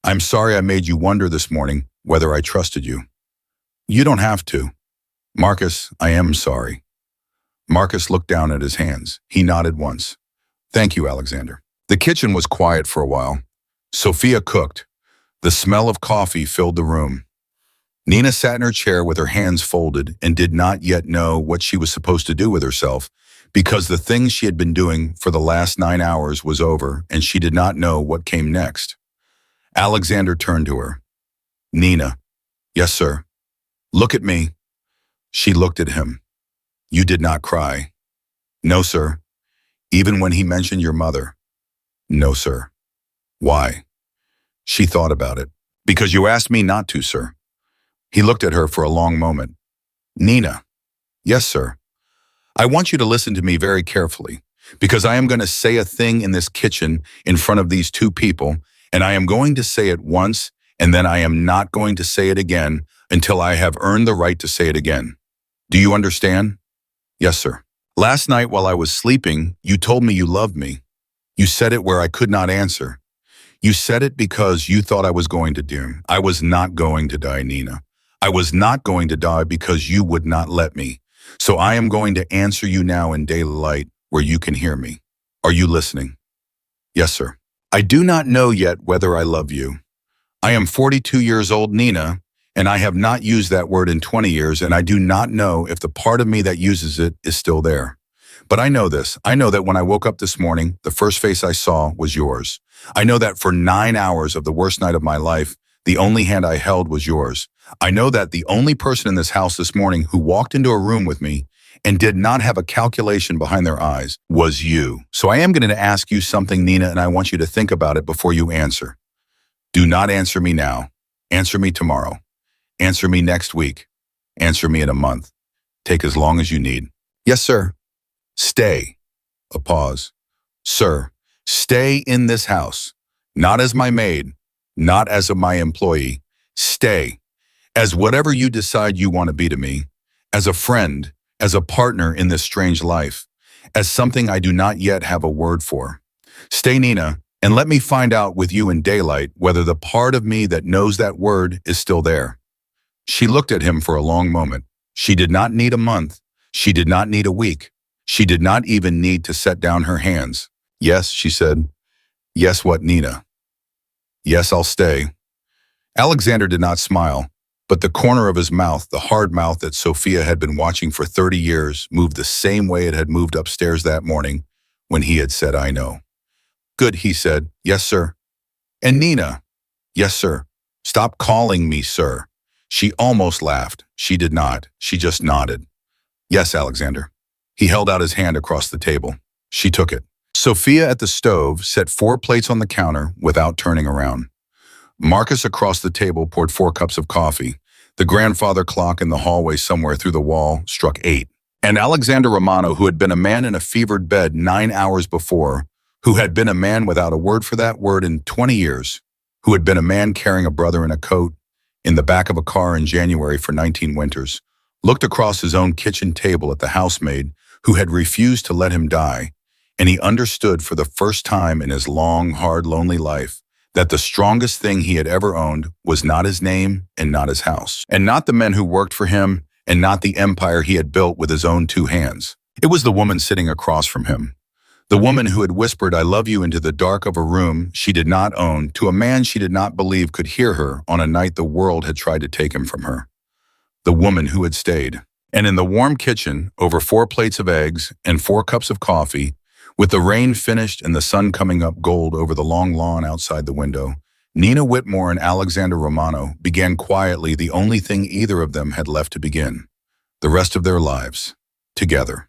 I'm sorry I made you wonder this morning whether I trusted you. You don't have to. Marcus, I am sorry. Marcus looked down at his hands. He nodded once. Thank you, Alexander. The kitchen was quiet for a while. Sophia cooked. The smell of coffee filled the room. Nina sat in her chair with her hands folded and did not yet know what she was supposed to do with herself, because the thing she had been doing for the last 9 hours was over and she did not know what came next. Alexander turned to her. Nina. Yes, sir. Look at me. She looked at him. You did not cry. No, sir. Even when he mentioned your mother. No, sir. Why? She thought about it. Because you asked me not to, sir. He looked at her for a long moment. Nina. Yes, sir. I want you to listen to me very carefully, because I am going to say a thing in this kitchen in front of these two people, and I am going to say it once, and then I am not going to say it again until I have earned the right to say it again. Do you understand? Yes, sir. Last night while I was sleeping, you told me you loved me. You said it where I could not answer. You said it because you thought I was going to die. I was not going to die, Nina. I was not going to die because you would not let me. So I am going to answer you now in daylight where you can hear me. Are you listening? Yes, sir. I do not know yet whether I love you. I am 42 years old, Nina, and I have not used that word in 20 years, and I do not know if the part of me that uses it is still there. But I know this. I know that when I woke up this morning, the first face I saw was yours. I know that for 9 hours of the worst night of my life, the only hand I held was yours. I know that the only person in this house this morning who walked into a room with me and did not have a calculation behind their eyes was you. So I am going to ask you something, Nina, and I want you to think about it before you answer. Do not answer me now. Answer me tomorrow. Answer me next week. Answer me in a month. Take as long as you need. Yes, sir. Stay. A pause. Sir, stay in this house. Not as my maid. Not as my employee. Stay. As whatever you decide you want to be to me. As a friend. As a partner in this strange life. As something I do not yet have a word for. Stay, Nina, and let me find out with you in daylight whether the part of me that knows that word is still there. She looked at him for a long moment. She did not need a month. She did not need a week. She did not even need to set down her hands. Yes, she said. Yes, what, Nina? Yes, I'll stay. Alexander did not smile, but the corner of his mouth, the hard mouth that Sophia had been watching for 30 years, moved the same way it had moved upstairs that morning when he had said, I know. Good, he said. Yes, sir. And Nina? Yes, sir. Stop calling me, sir. She almost laughed. She did not. She just nodded. Yes, Alexander. He held out his hand across the table. She took it. Sophia at the stove set 4 plates on the counter without turning around. Marcus across the table poured 4 cups of coffee. The grandfather clock in the hallway somewhere through the wall struck 8. And Alexander Romano, who had been a man in a fevered bed 9 hours before, who had been a man without a word for that word in 20 years, who had been a man carrying a brother in a coat in the back of a car in January for 19 winters, looked across his own kitchen table at the housemaid who had refused to let him die, and he understood for the first time in his long, hard, lonely life that the strongest thing he had ever owned was not his name and not his house, and not the men who worked for him, and not the empire he had built with his own 2 hands. It was the woman sitting across from him. The woman who had whispered, I love you into the dark of a room she did not own to a man she did not believe could hear her on a night the world had tried to take him from her. The woman who had stayed. And in the warm kitchen, over 4 plates of eggs and 4 cups of coffee, with the rain finished and the sun coming up gold over the long lawn outside the window, Nina Whitmore and Alexander Romano began quietly the only thing either of them had left to begin. The rest of their lives. Together.